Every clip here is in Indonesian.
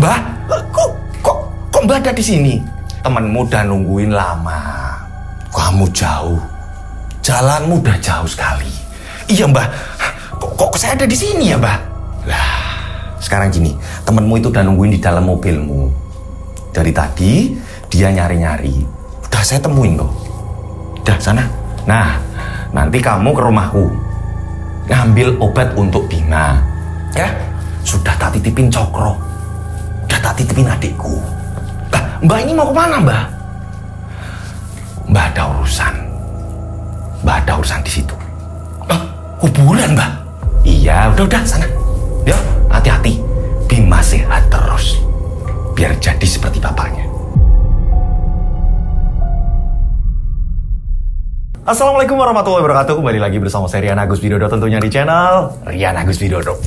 Mbah, kok Mbah ada di sini? Temenmu udah nungguin lama. Kamu jauh. Jalanmu udah jauh sekali. Iya, Mbah. Kok saya ada di sini ya, Mbah? Lah, sekarang gini, temenmu itu udah nungguin di dalam mobilmu. Dari tadi dia nyari-nyari. Udah saya temuin kok. Udah sana. Nah, nanti kamu ke rumahku. Ngambil obat untuk Bima. Ya, sudah tak titipin Cokro. Udah tak titipin adikku. Mbak ini mau kemana, Mbak? Mbak ada urusan. Mbak ada urusan di situ. Kuburan, Mbak? Iya, udah sana. Ya, hati-hati. Bima sehat terus. Biar jadi seperti bapaknya. Assalamualaikum warahmatullahi wabarakatuh. Kembali lagi bersama saya Rian Agus Widodo, tentunya di channel Rian Agus Widodo.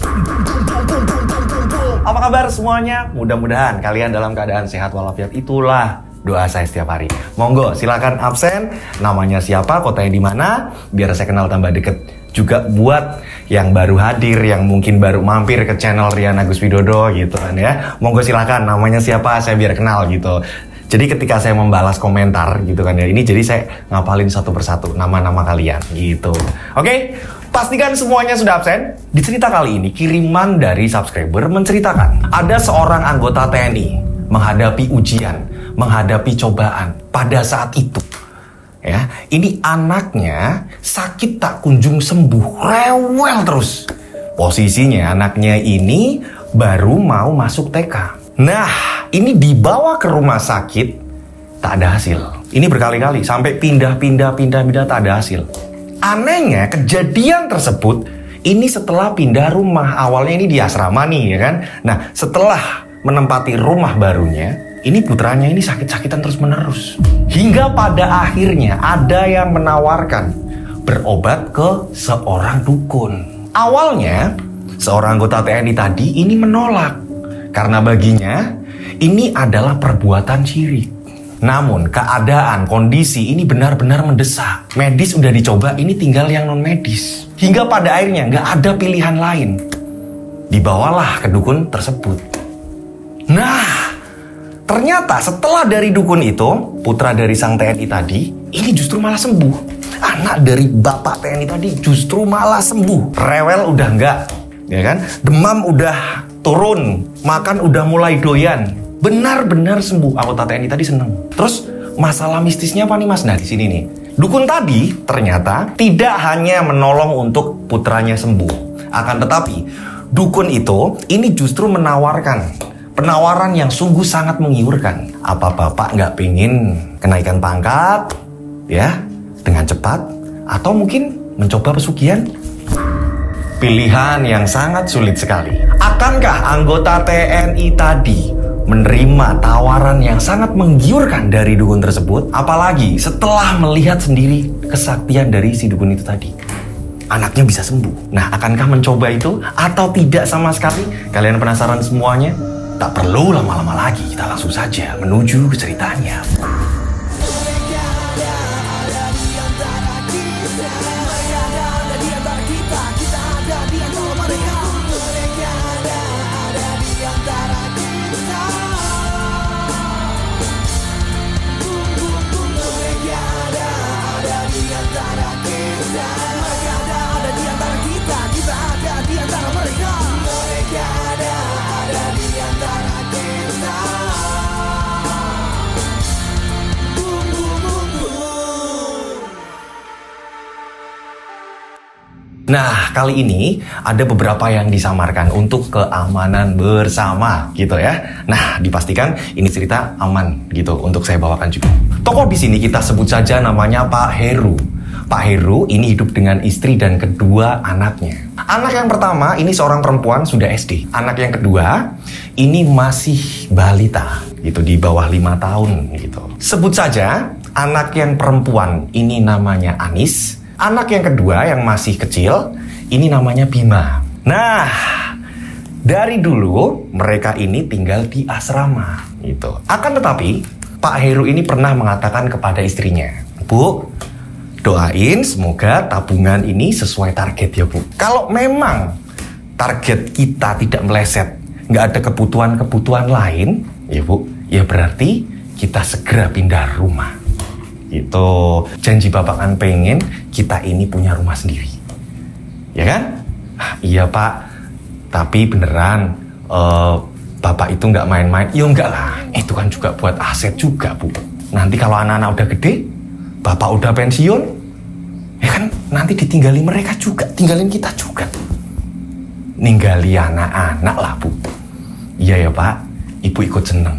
Apa kabar semuanya? Mudah-mudahan kalian dalam keadaan sehat walafiat. Itulah doa saya setiap hari. Monggo silakan absen, namanya siapa, kotanya di mana, biar saya kenal tambah deket. Juga buat yang baru hadir, yang mungkin baru mampir ke channel Rian Agus Widodo gitu kan ya. Monggo silakan, namanya siapa, saya biar kenal gitu. Jadi ketika saya membalas komentar gitu kan ya, ini jadi saya ngapalin satu persatu nama-nama kalian gitu. Oke, pastikan semuanya sudah absen. Di cerita kali ini, kiriman dari subscriber menceritakan ada seorang anggota TNI menghadapi ujian, menghadapi cobaan pada saat itu. Ya, ini anaknya sakit tak kunjung sembuh, rewel terus. Posisinya anaknya ini baru mau masuk TK. Nah, ini dibawa ke rumah sakit, tak ada hasil. Ini berkali-kali, sampai pindah tak ada hasil. Anehnya, kejadian tersebut ini setelah pindah rumah. Awalnya ini di asrama nih, ya kan? Nah, setelah menempati rumah barunya, ini putranya ini sakit-sakitan terus-menerus. Hingga pada akhirnya ada yang menawarkan berobat ke seorang dukun. Awalnya, seorang anggota TNI tadi ini menolak. Karena baginya, ini adalah perbuatan syirik. Namun, keadaan, kondisi ini benar-benar mendesak. Medis udah dicoba, ini tinggal yang non-medis. Hingga pada akhirnya nggak ada pilihan lain. Dibawalah ke dukun tersebut. Nah, ternyata setelah dari dukun itu, putra dari sang TNI tadi, ini justru malah sembuh. Anak dari bapak TNI tadi justru malah sembuh. Rewel udah enggak, ya kan? Demam udah turun, makan udah mulai doyan. Benar-benar sembuh. Anggota TNI tadi seneng. Terus masalah mistisnya apa nih, Mas? Nah, di sini nih. Dukun tadi ternyata tidak hanya menolong untuk putranya sembuh. Akan tetapi, dukun itu ini justru menawarkan penawaran yang sungguh sangat menggiurkan. Apa Bapak nggak pengen kenaikan pangkat, ya, dengan cepat? Atau mungkin mencoba pesugihan? Pilihan yang sangat sulit sekali. Akankah anggota TNI tadi menerima tawaran yang sangat menggiurkan dari dukun tersebut? Apalagi setelah melihat sendiri kesaktian dari si dukun itu tadi. Anaknya bisa sembuh. Nah, akankah mencoba itu atau tidak sama sekali? Kalian penasaran semuanya? Tak perlu lama-lama lagi, kita langsung saja menuju ke ceritanya. Nah, kali ini ada beberapa yang disamarkan untuk keamanan bersama gitu ya. Nah, dipastikan ini cerita aman gitu untuk saya bawakan juga. Tokoh di sini kita sebut saja namanya Pak Heru. Pak Heru ini hidup dengan istri dan kedua anaknya. Anak yang pertama ini seorang perempuan sudah SD. Anak yang kedua ini masih balita gitu, di bawah 5 tahun gitu. Sebut saja anak yang perempuan ini namanya Anis. Anak yang kedua yang masih kecil, ini namanya Bima. Nah, dari dulu mereka ini tinggal di asrama gitu. Akan tetapi, Pak Heru ini pernah mengatakan kepada istrinya, Bu, doain semoga tabungan ini sesuai target ya Bu. Kalau memang target kita tidak meleset nggak ada kebutuhan-kebutuhan lain, ya Bu, ya berarti kita segera pindah rumah. Itu janji Bapak kan pengen kita ini punya rumah sendiri, ya kan? Iya Pak, tapi beneran Bapak itu nggak main-main? Ya enggak lah, itu kan juga buat aset juga Bu. Nanti kalau anak-anak udah gede, Bapak udah pensiun, ya kan nanti ditinggali mereka juga, tinggalin kita juga. Ninggali anak-anak lah Bu. Iya ya Pak, Ibu ikut seneng.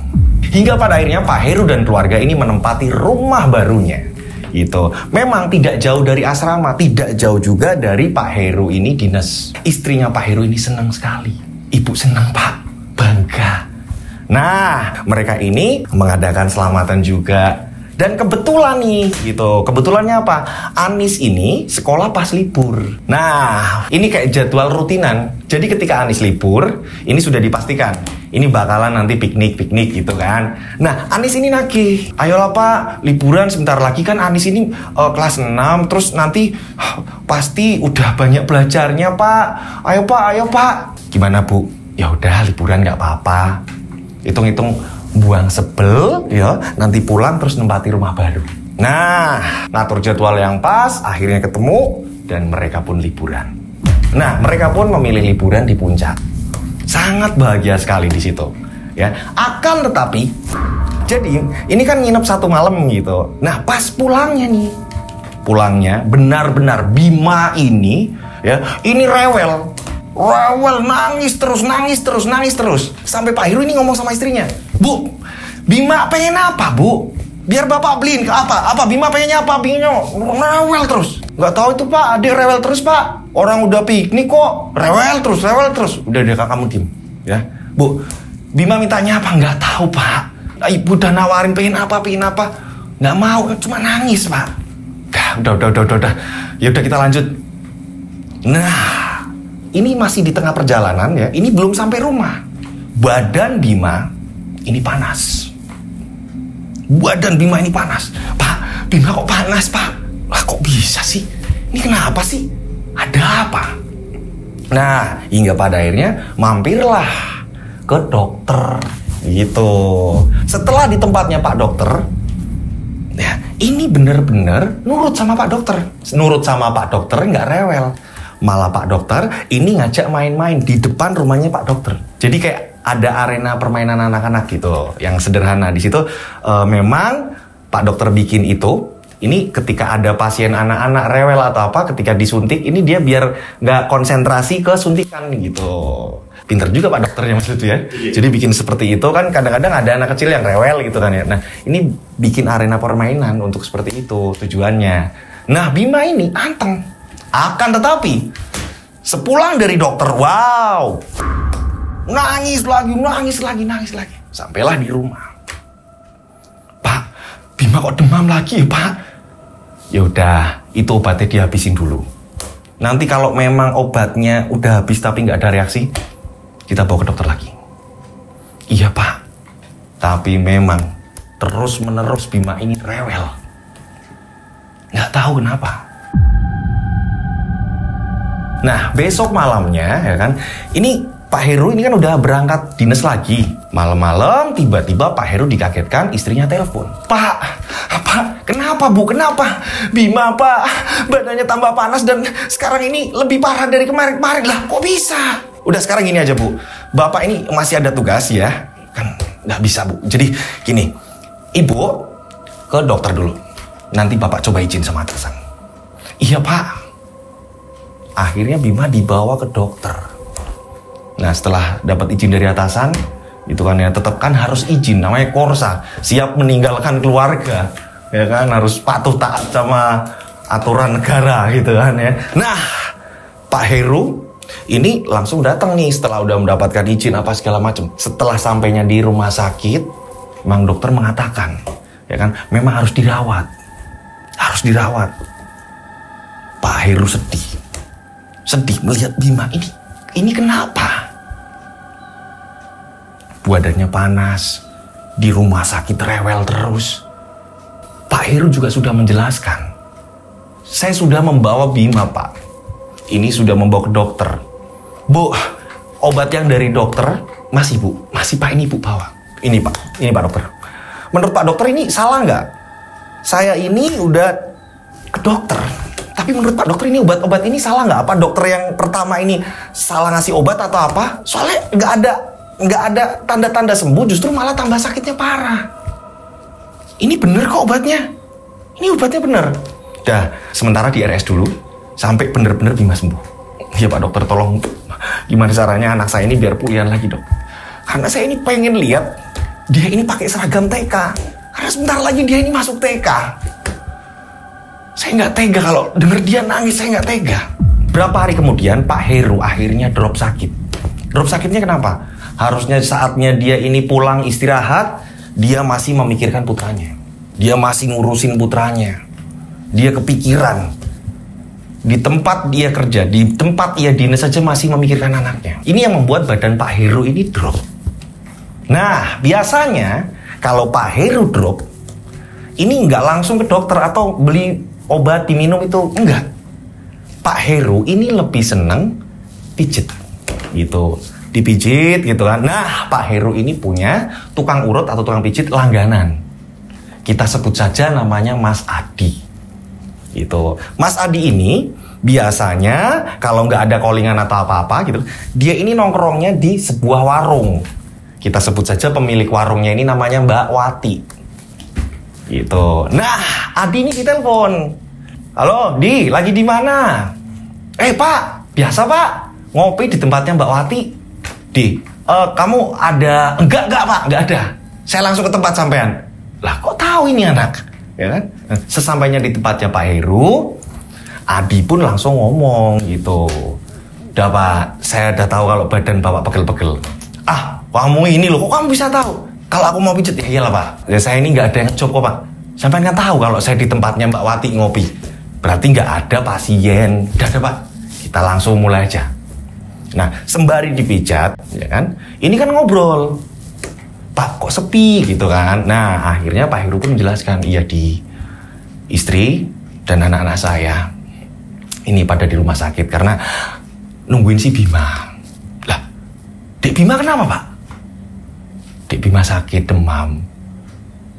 Hingga pada akhirnya Pak Heru dan keluarga ini menempati rumah barunya. Itu memang tidak jauh dari asrama, tidak jauh juga dari Pak Heru ini dinas. Istrinya Pak Heru ini senang sekali. Ibu senang Pak, bangga. Nah, mereka ini mengadakan selamatan juga. Dan kebetulan nih, gitu. Kebetulannya apa? Anis ini sekolah pas libur. Nah, ini kayak jadwal rutinan. Jadi ketika Anis libur, ini sudah dipastikan. Ini bakalan nanti piknik-piknik gitu kan. Nah, Anis ini nagih. Ayolah Pak, liburan sebentar lagi kan Anis ini kelas 6. Terus nanti pasti udah banyak belajarnya Pak. Ayo Pak. Gimana Bu? Ya udah liburan nggak apa-apa. Hitung-hitung buang sebel ya, nanti pulang terus nempati rumah baru. Nah, ngatur jadwal yang pas, akhirnya ketemu dan mereka pun liburan. Nah, mereka pun memilih liburan di puncak. Sangat bahagia sekali di situ. Ya, akan tetapi, jadi ini kan nginep 1 malam gitu. Nah, pas pulangnya benar-benar Bima ini ya, ini rewel, nangis terus. Sampai Pak Heru ini ngomong sama istrinya, Bu, Bima pengen apa Bu? Biar Bapak beliin ke apa? Bima pengennya apa? Rewel terus. Nggak tahu itu Pak, adik rewel terus Pak. Orang udah piknik kok, rewel terus. Udah kamu diem, ya. Bu, Bima mintanya apa? Nggak tahu Pak. Ibu udah nawarin pengen apa? Nggak mau, cuma nangis Pak. Udah. Ya udah kita lanjut. Nah, ini masih di tengah perjalanan ya. Ini belum sampai rumah. Badan Bima ini panas. Pak, Bima kok panas Pak? Lah kok bisa sih? Ini kenapa sih? Ada apa? Nah, hingga pada akhirnya mampirlah ke dokter. Gitu. Setelah di tempatnya Pak Dokter, ya, ini bener-bener nurut sama Pak Dokter. Nurut sama Pak Dokter nggak rewel. Malah Pak Dokter ini ngajak main-main di depan rumahnya Pak Dokter. Jadi kayak ada arena permainan anak-anak gitu, yang sederhana. Di situ memang Pak Dokter bikin itu. Ini ketika ada pasien anak-anak rewel atau apa, ketika disuntik, ini dia biar nggak konsentrasi ke suntikan gitu. Pinter juga Pak Dokternya maksud itu ya. Jadi bikin seperti itu kan, kadang-kadang ada anak kecil yang rewel gitu kan ya. Nah, ini bikin arena permainan untuk seperti itu tujuannya. Nah, Bima ini anteng. Akan tetapi, sepulang dari dokter, wow, nangis lagi. Sampailah di rumah. Pak, Bima kok demam lagi ya Pak? Ya udah, itu obatnya dihabisin dulu. Nanti kalau memang obatnya udah habis tapi nggak ada reaksi, kita bawa ke dokter lagi. Iya Pak, tapi memang terus-menerus Bima ini rewel. Nggak tahu kenapa. Nah, besok malamnya ya kan, ini Pak Heru ini kan udah berangkat dinas lagi. Malam-malam tiba-tiba Pak Heru dikagetkan istrinya telepon. Pak, kenapa Bu? Kenapa? Bima Pak, badannya tambah panas dan sekarang ini lebih parah dari kemarin lah. Kok bisa? Udah sekarang gini aja Bu, Bapak ini masih ada tugas ya. Kan nggak bisa Bu. Jadi gini, Ibu ke dokter dulu. Nanti Bapak coba izin sama atasan. Iya Pak. Akhirnya Bima dibawa ke dokter. Nah, setelah dapat izin dari atasan, itu kan ya, tetap kan harus izin, namanya korsa, siap meninggalkan keluarga, ya kan, harus patuh taat sama aturan negara gitu kan ya. Nah, Pak Heru ini langsung datang nih setelah udah mendapatkan izin apa segala macam. Setelah sampainya di rumah sakit, memang dokter mengatakan, ya kan, memang harus dirawat. Pak Heru sedih melihat Bima ini kenapa? Badannya panas, di rumah sakit rewel terus. Pak Heru juga sudah menjelaskan, saya sudah membawa Bima Pak, ini sudah membawa ke dokter. Bu, obat yang dari dokter Masih Bu, masih Pak, ini Bu bawa. Ini Pak dokter. Menurut Pak dokter ini salah nggak? Saya ini udah ke dokter, tapi menurut Pak dokter ini obat-obat ini salah nggak? Apa dokter yang pertama ini salah ngasih obat atau apa? Soalnya nggak ada tanda-tanda sembuh, justru malah tambah sakitnya parah. Ini bener kok obatnya. Ini obatnya bener. Dah, sementara di RS dulu sampai bener-bener Bima sembuh. Ya Pak dokter, tolong gimana caranya anak saya ini biar pulih lagi dok? Karena saya ini pengen lihat dia ini pakai seragam TK. Karena sebentar lagi dia ini masuk TK. Saya nggak tega kalau denger dia nangis, saya nggak tega. Berapa hari kemudian Pak Heru akhirnya drop sakit. Drop sakitnya kenapa? Harusnya saatnya dia ini pulang istirahat, dia masih memikirkan putranya. Dia masih ngurusin putranya. Dia kepikiran. Di tempat dia kerja, di tempat ia dinas saja masih memikirkan anaknya. Ini yang membuat badan Pak Heru ini drop. Nah, biasanya kalau Pak Heru drop, ini nggak langsung ke dokter atau beli obat diminum itu, enggak. Pak Heru ini lebih seneng pijet gitu, dipijit gitu kan. Nah, Pak Heru ini punya tukang urut atau tukang pijit langganan. Kita sebut saja namanya Mas Adi gitu. Mas Adi ini biasanya kalau nggak ada callingan atau apa-apa gitu, dia ini nongkrongnya di sebuah warung. Kita sebut saja pemilik warungnya ini namanya Mbak Wati gitu. Nah, Adi ini ditelepon. Halo, Di, lagi di mana? Pak, biasa Pak, ngopi di tempatnya Mbak Wati. Di, kamu ada? Enggak Pak, enggak ada. Saya langsung ke tempat sampean. Lah, kok tahu ini anak? Ya kan? Sesampainya di tempatnya Pak Heru, Adi pun langsung ngomong gitu. Udah Pak, saya udah tahu kalau badan Bapak pegel-pegel. Ah, kamu ini loh, kok kamu bisa tahu? Kalau aku mau pijet, ya iyalah Pak. Ya saya ini nggak ada yang ngejob kok Pak. Sampai kan tahu kalau saya di tempatnya Mbak Wati ngopi. Berarti nggak ada pasien. Udah ada Pak, kita langsung mulai aja. Nah, sembari dipijat, ya kan? Ini kan ngobrol. Pak, kok sepi gitu kan? Nah, akhirnya Pak Heru pun menjelaskan, iya Di, istri dan anak-anak saya ini pada di rumah sakit karena nungguin si Bima. Lah, Dek Bima kenapa Pak? Dek Bima sakit demam.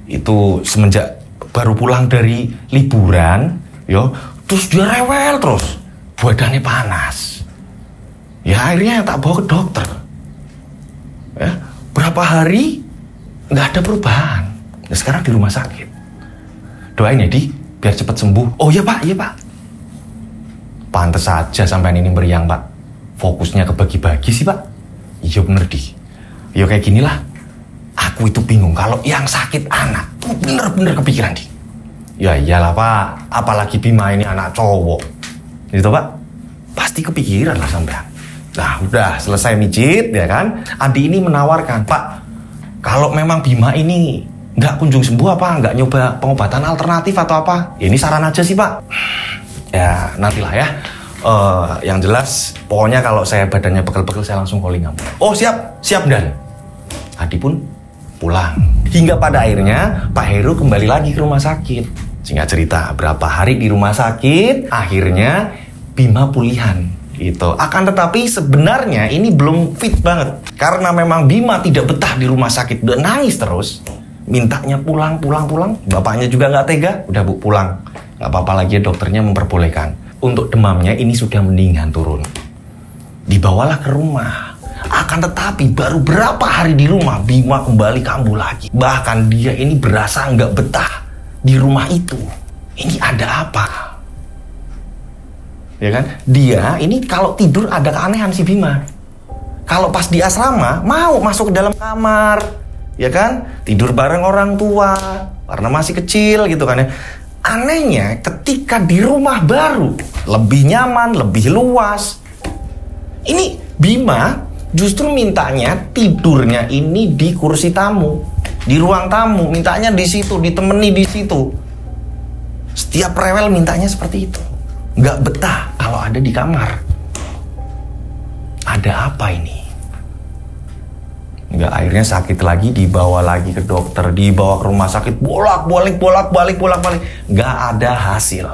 Itu semenjak baru pulang dari liburan, yo, terus dia rewel terus, badannya panas. Ya akhirnya tak bawa ke dokter. Ya, berapa hari nggak ada perubahan. Nah, sekarang di rumah sakit. Doain ya Di, biar cepat sembuh. Oh iya Pak, iya Pak. Pantes saja sampai ini meriang Pak. Fokusnya ke bagi-bagi sih Pak. Iya bener Di. Ya kayak ginilah. Aku itu bingung kalau yang sakit anak tuh bener-bener kepikiran Di. Ya iyalah Pak, apalagi Bima ini anak cowok. Gitu Pak. Pasti kepikiran lah sampean. Nah udah selesai mijit ya kan, Adi ini menawarkan, Pak, kalau memang Bima ini nggak kunjung sembuh apa, nggak nyoba pengobatan alternatif atau apa? Ya, ini saran aja sih Pak. Ya nantilah ya. Yang jelas, pokoknya kalau saya badannya pegel-pegel saya langsung calling kamu. Oh siap Dan. Adi pun pulang. Hingga pada akhirnya Pak Heru kembali lagi ke rumah sakit. Singkat cerita, berapa hari di rumah sakit, akhirnya Bima pulihan. Gitu. Akan tetapi sebenarnya ini belum fit banget. Karena memang Bima tidak betah di rumah sakit, udah nangis terus. Mintanya pulang. Bapaknya juga nggak tega, udah Bu pulang. Nggak apa-apa lagi, dokternya memperbolehkan. Untuk demamnya ini sudah mendingan turun. Dibawalah ke rumah. Akan tetapi baru berapa hari di rumah, Bima kembali kambuh lagi. Bahkan dia ini berasa nggak betah di rumah itu. Ini ada apa? Ya kan? Dia ini kalau tidur ada keanehan si Bima. Kalau pas di asrama mau masuk ke dalam kamar, ya kan? Tidur bareng orang tua karena masih kecil gitu kan ya. Anehnya ketika di rumah baru lebih nyaman, lebih luas. Ini Bima justru mintanya tidurnya ini di kursi tamu, di ruang tamu, mintanya di situ, ditemani di situ. Setiap rewel mintanya seperti itu. Nggak betah kalau ada di kamar. Ada apa ini? Nggak, akhirnya sakit lagi, dibawa lagi ke dokter, dibawa ke rumah sakit, bolak-balik. Nggak ada hasil.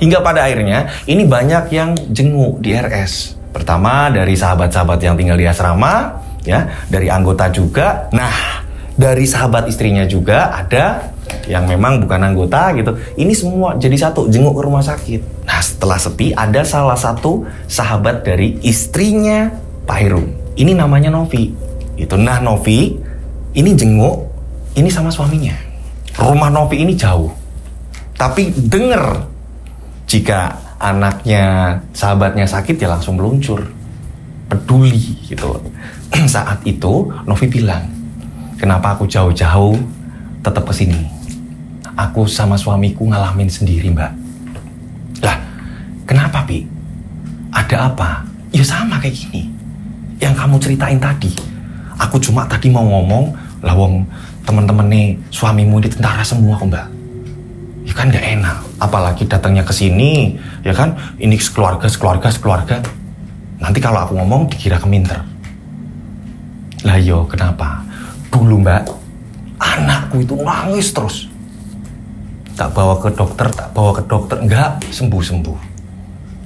Hingga pada akhirnya, ini banyak yang jenguk di RS. Pertama dari sahabat-sahabat yang tinggal di asrama, ya, dari anggota juga. Nah, dari sahabat istrinya juga ada yang memang bukan anggota gitu. Ini semua jadi satu, jenguk ke rumah sakit. Nah, setelah sepi ada salah satu sahabat dari istrinya Pak Heru. Ini namanya Novi. Itu. Nah, Novi ini jenguk ini sama suaminya. Rumah Novi ini jauh. Tapi denger jika anaknya, sahabatnya sakit ya langsung meluncur. Peduli gitu. Saat itu Novi bilang, kenapa aku jauh-jauh tetap kesini? Aku sama suamiku ngalamin sendiri, Mbak. Lah, kenapa, Pi? Ada apa? Ya sama kayak gini. Yang kamu ceritain tadi. Aku cuma tadi mau ngomong, lah wong temen-temen nih suamimu di tentara semua kok, Mbak. Ya kan gak enak. Apalagi datangnya ke sini, ya kan? Ini sekeluarga. Nanti kalau aku ngomong dikira keminter. Lah yo, kenapa? Dulu, Mbak, anakku itu nangis terus. Tak bawa ke dokter, enggak sembuh-sembuh.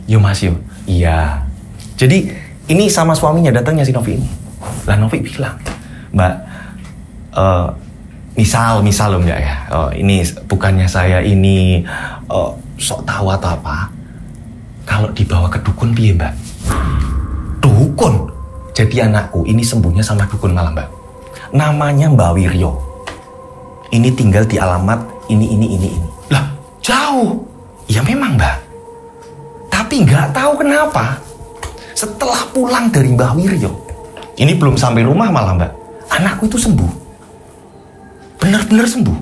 Yo Mas yo, iya. Jadi ini sama suaminya datangnya si Novi ini. Lah Novi bilang, Mbak, misal loh Mbak ya, ini bukannya saya ini sok tahu atau apa. Kalau dibawa ke dukun piye Mbak? Dukun? Jadi anakku ini sembuhnya sama dukun malah Mbak. Namanya Mbak Wiryo. Ini tinggal di alamat ini. Lah, jauh. Ya memang Mbak. Tapi nggak tahu kenapa. Setelah pulang dari Mbak Wiryo, ini belum sampai rumah malah Mbak, anakku itu sembuh. Benar-benar sembuh.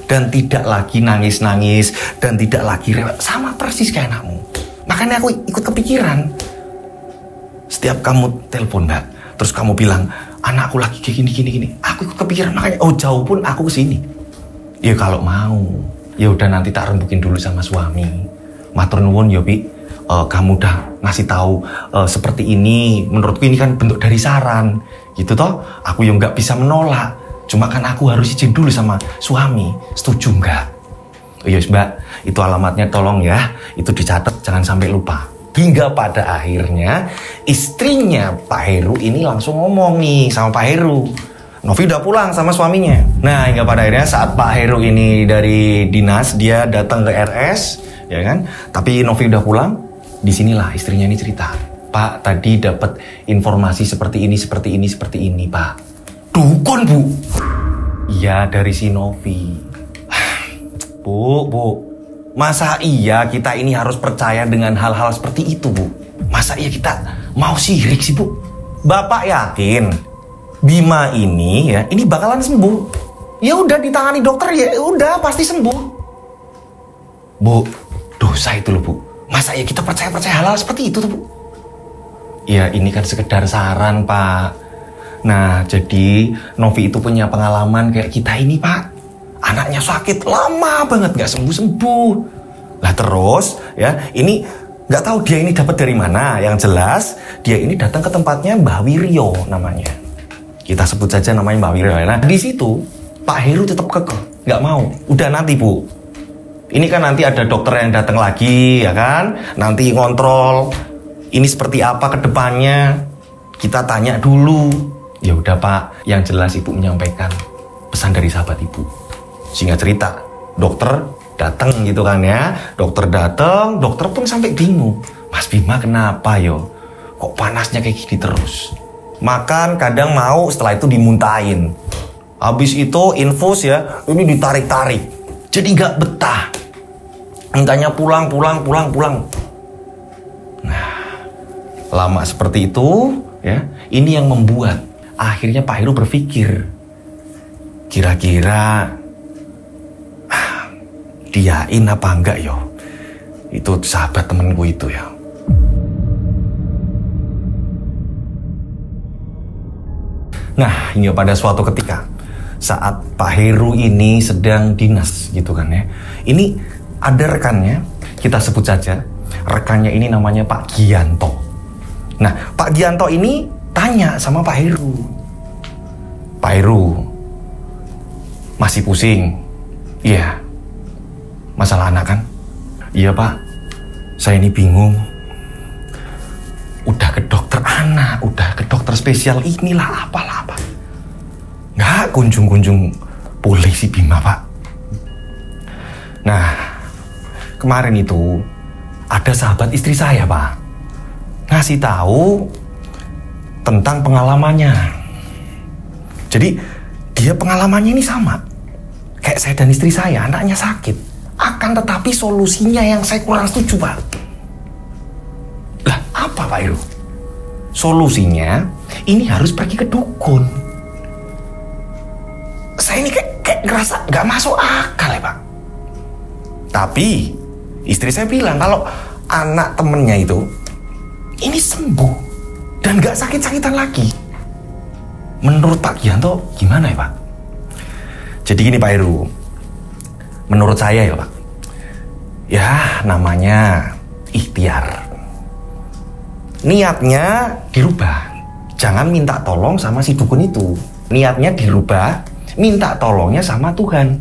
Dan tidak lagi nangis-nangis, dan tidak lagi rewel. Sama persis kayak anakmu. Makanya aku ikut kepikiran. Setiap kamu telepon Mbak, terus kamu bilang, anakku lagi kayak gini. Aku ikut kepikiran, makanya jauh pun aku kesini. Ya kalau mau, ya udah nanti tak rembukin dulu sama suami. Matur nuwun ya Pi, kamu udah ngasih tahu seperti ini. Menurutku ini kan bentuk dari saran, gitu toh. Aku yang nggak bisa menolak. Cuma kan aku harus izin dulu sama suami. Setuju nggak? Oh yes Mbak, itu alamatnya tolong ya. Itu dicatat, jangan sampai lupa. Hingga pada akhirnya istrinya Pak Heru ini langsung ngomong nih sama Pak Heru. Novi udah pulang sama suaminya. Nah, hingga pada akhirnya saat Pak Heru ini dari dinas, dia datang ke RS, ya kan? Tapi Novi udah pulang, disinilah istrinya ini cerita. Pak, tadi dapat informasi seperti ini, Pak. Dukun, Bu. Iya, dari si Novi. Bu. Masa iya kita ini harus percaya dengan hal-hal seperti itu, Bu? Masa iya kita mau sirik sih, Bu? Bapak yakin Bima ini ya, ini bakalan sembuh. Ya udah ditangani dokter ya udah pasti sembuh. Bu, dosa itu loh, Bu. Masa ya kita percaya hal-hal seperti itu tuh, Bu? Ya ini kan sekedar saran, Pak. Nah, jadi Novi itu punya pengalaman kayak kita ini, Pak. Anaknya sakit lama banget nggak sembuh-sembuh. Lah terus ya ini nggak tahu dia ini dapat dari mana. Yang jelas dia ini datang ke tempatnya Mbah Wiryo namanya. Kita sebut saja namanya Mbah Wiryo. Nah di situ Pak Heru tetap kekeh, nggak mau. Udah nanti Bu. Ini kan nanti ada dokter yang datang lagi ya kan. Nanti ngontrol ini seperti apa ke depannya. Kita tanya dulu. Ya udah Pak. Yang jelas Ibu menyampaikan pesan dari sahabat Ibu. Singkat cerita, dokter datang gitu kan ya. Dokter datang, dokter pun sampai bingung. Mas Bima kenapa yo? Kok panasnya kayak gini terus? Makan kadang mau, setelah itu dimuntahin. Habis itu infus ya, ini ditarik-tarik. Jadi nggak betah. Mintanya pulang. Nah, lama seperti itu ya. Ini yang membuat akhirnya Pak Heru berpikir, kira-kira diain apa enggak yo? Itu sahabat temenku itu ya. Nah, hingga pada suatu ketika saat Pak Heru ini sedang dinas gitu kan ya. Ini ada rekannya, kita sebut saja rekannya ini namanya Pak Gianto. Nah, Pak Gianto ini tanya sama Pak Heru. Pak Heru, masih pusing? Iya. Masalah anak kan? Iya Pak, saya ini bingung. Udah ke dokter anak, udah ke dokter spesial inilah apalah apa. Nggak kunjung-kunjung pulih si Bima, Pak. Nah, kemarin itu ada sahabat istri saya, Pak, ngasih tahu tentang pengalamannya. Jadi dia pengalamannya ini sama kayak saya dan istri saya, anaknya sakit. Akan tetapi solusinya yang saya kurang setuju, Pak. Lah, apa Pak Heru? Solusinya ini harus pergi ke dukun. Saya ini kayak ngerasa nggak masuk akal ya, Pak. Tapi istri saya bilang kalau anak temennya itu ini sembuh dan nggak sakit-sakitan lagi. Menurut Pak Gianto gimana ya, Pak? Jadi gini Pak Heru, menurut saya ya Pak, ya namanya ikhtiar. Niatnya dirubah, jangan minta tolong sama si dukun itu. Niatnya dirubah, minta tolongnya sama Tuhan,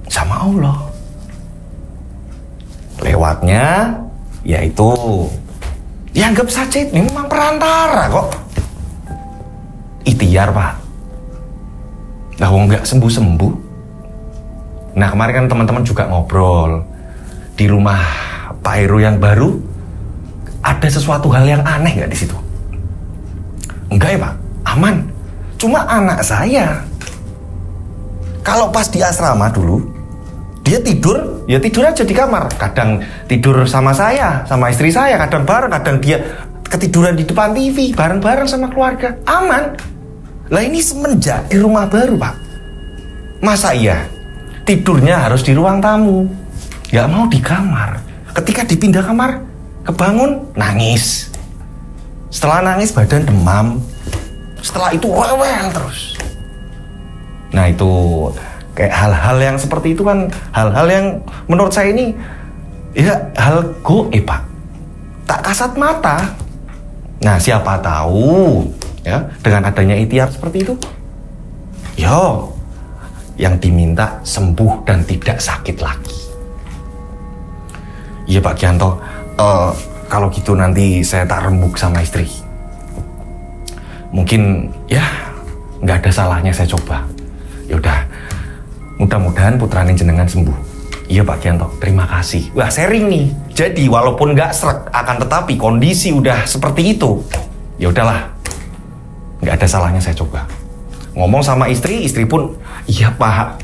sama Allah. Lewatnya yaitu dianggap saja ini memang perantara kok. Ikhtiar Pak. Lah wong nggak sembuh-sembuh. Nah kemarin kan teman-teman juga ngobrol di rumah Pak Heru yang baru. Ada sesuatu hal yang aneh nggak di situ? Enggak ya Pak, aman. Cuma anak saya, kalau pas di asrama dulu, dia tidur, ya tidur aja di kamar. Kadang tidur sama saya, sama istri saya, kadang bareng, kadang dia ketiduran di depan TV, bareng-bareng sama keluarga. Aman. Lah ini semenjak di rumah baru Pak, masa iya tidurnya harus di ruang tamu, nggak mau di kamar. Ketika dipindah kamar, kebangun nangis. Setelah nangis badan demam. Setelah itu rewel terus. Nah itu kayak hal-hal yang seperti itu kan hal-hal yang menurut saya ini ya hal goib Pak, tak kasat mata. Nah siapa tahu ya dengan adanya ikhtiar seperti itu, yo yang diminta sembuh dan tidak sakit lagi. Iya Pak Gianto, kalau gitu nanti saya tak rembuk sama istri. Mungkin ya nggak ada salahnya saya coba. Yaudah, mudah-mudahan putrane jenengan sembuh. Iya Pak Gianto, terima kasih. Wah sharing nih. Jadi walaupun nggak srek, akan tetapi kondisi udah seperti itu. Ya udahlah, nggak ada salahnya saya coba. Ngomong sama istri pun, iya Pak.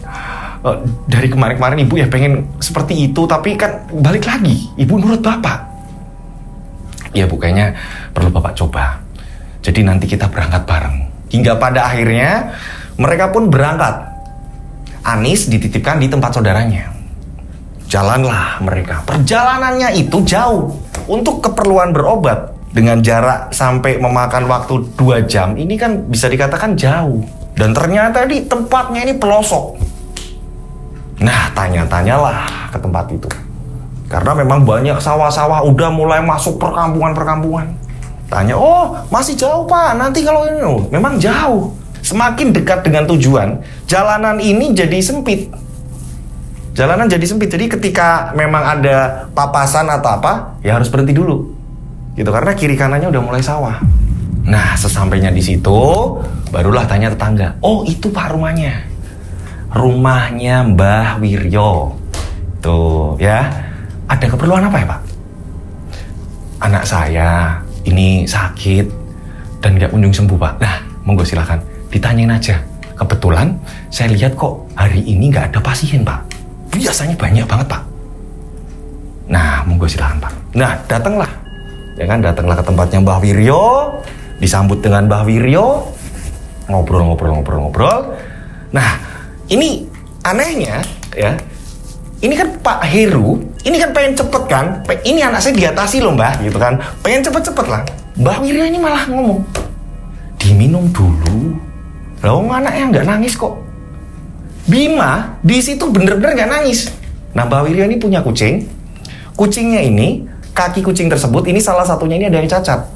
Dari kemarin-kemarin ibu ya pengen seperti itu, tapi kan balik lagi, ibu nurut bapak. Ya Bu, kayaknya perlu bapak coba. Jadi nanti kita berangkat bareng. Hingga pada akhirnya mereka pun berangkat. Anis dititipkan di tempat saudaranya. Jalanlah mereka. Perjalanannya itu jauh. Untuk keperluan berobat dengan jarak sampai memakan waktu 2 jam, ini kan bisa dikatakan jauh. Dan ternyata di tempatnya ini pelosok. Nah, tanya-tanyalah ke tempat itu. Karena memang banyak sawah-sawah, udah mulai masuk perkampungan-perkampungan. Tanya, oh masih jauh Pak, nanti kalau ini, oh, memang jauh. Semakin dekat dengan tujuan, jalanan ini jadi sempit. Jalanan jadi sempit, jadi ketika memang ada papasan atau apa, ya harus berhenti dulu. Gitu, karena kiri kanannya udah mulai sawah. Nah, sesampainya di situ, barulah tanya tetangga, oh itu Pak rumahnya. Rumahnya Mbah Wiryo. Tuh ya, ada keperluan apa ya Pak? Anak saya ini sakit dan gak kunjung sembuh Pak. Nah, monggo silakan ditanyain aja. Kebetulan saya lihat kok hari ini gak ada pasien Pak. Biasanya banyak banget Pak. Nah, monggo silakan Pak. Nah, datanglah. Ya kan, datanglah ke tempatnya Mbah Wiryo. Disambut dengan Mbah Wiryo. Ngobrol. Nah, ini anehnya ya. Ini kan Pak Heru, ini kan pengen cepet kan. Ini anak saya diatasi loh Mbah, gitu kan. Pengen cepet-cepet lah. Mbah Wiryo ini malah ngomong, diminum dulu. Loh, anaknya nggak nangis kok. Bima di situ bener-bener nggak nangis. Nah, Mbah Wiryo ini punya kucing. Kucingnya ini, kaki kucing tersebut ini salah satunya ini ada yang cacat.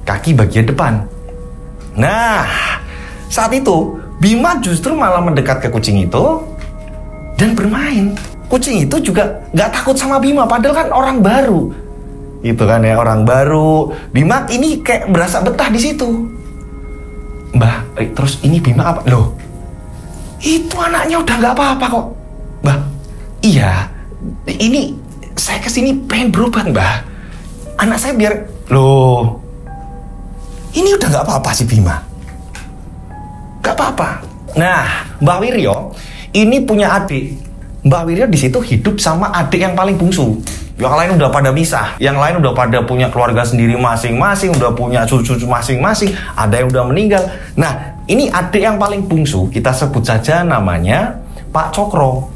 Kaki bagian depan. Nah, saat itu Bima justru malah mendekat ke kucing itu dan bermain. Kucing itu juga nggak takut sama Bima, padahal kan orang baru. Itu kan ya, orang baru. Bima ini kayak berasa betah di situ. Mbah, terus ini Bima apa? Loh, itu anaknya udah nggak apa-apa kok. Mbah, iya, ini saya kesini pengen berobat, Mbah. Anak saya biar... Loh, ini udah nggak apa-apa sih Bima. Nggak apa-apa. Nah, Mbah Wiryo ini punya adik. Mbah Wiryo di situ hidup sama adik yang paling bungsu. Yang lain udah pada misah, yang lain udah pada punya keluarga sendiri masing-masing, udah punya cucu-cucu masing-masing, ada yang udah meninggal. Nah, ini adik yang paling bungsu, kita sebut saja namanya Pak Cokro.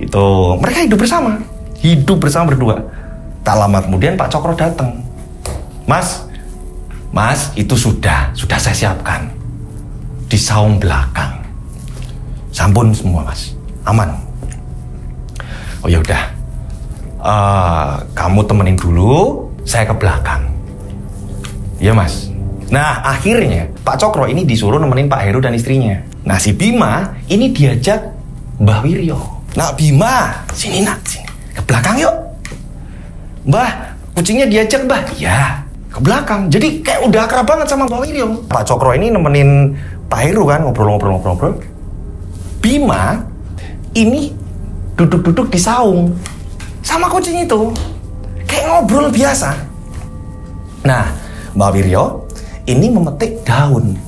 Itu, mereka hidup bersama berdua. Tak lama kemudian Pak Cokro datang. Mas, itu sudah saya siapkan di saung belakang. Sampun semua, Mas, aman. Oh ya udah. Kamu temenin dulu, saya ke belakang. Iya Mas. Nah akhirnya Pak Cokro ini disuruh nemenin Pak Heru dan istrinya. Nah si Bima ini diajak Mbah Wiryo. Nah Bima, sini nak, sini ke belakang yuk. Mbah, kucingnya diajak Mbah. Iya, ke belakang. Jadi kayak udah akrab banget sama Mbah Wiryo. Pak Cokro ini nemenin Pak Heru kan, ngobrol. Bima ini duduk-duduk di saung sama kucing itu, kayak ngobrol biasa. Nah, Mbak Wiryo ini memetik daun.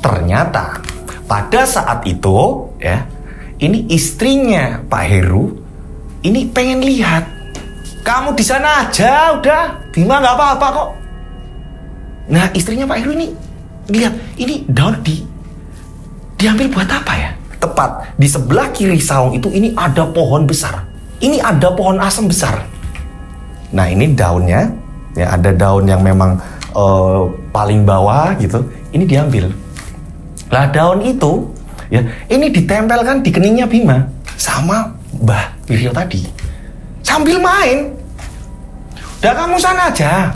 Ternyata pada saat itu ya, ini istrinya Pak Heru ini pengen lihat. Kamu di sana aja, udah Bima nggak apa-apa kok. Nah, istrinya Pak Heru ini lihat, ini daun diambil buat apa ya? Tepat di sebelah kiri saung itu ini ada pohon besar. Ini ada pohon asem besar. Nah ini daunnya, ya ada daun yang memang paling bawah gitu. Ini diambil. Lah daun itu, ya ini ditempelkan di keningnya Bima sama Mbah Wiryo tadi. Sambil main. Udah kamu sana aja.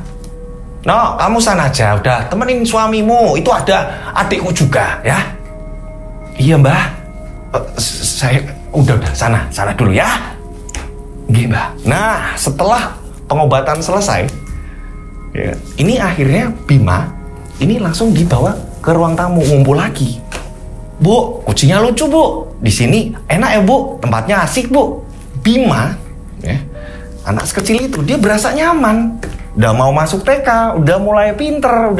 No, kamu sana aja. Udah temenin suamimu. Itu ada adikku juga, ya. Iya Mbah. Saya udah sana dulu ya. Mbah. Nah, setelah pengobatan selesai, ya, ini akhirnya Bima ini langsung dibawa ke ruang tamu ngumpul lagi. Bu, kucingnya lucu Bu. Di sini enak ya Bu, tempatnya asik Bu. Bima, ya, anak sekecil itu dia berasa nyaman. Udah mau masuk TK, udah mulai pinter.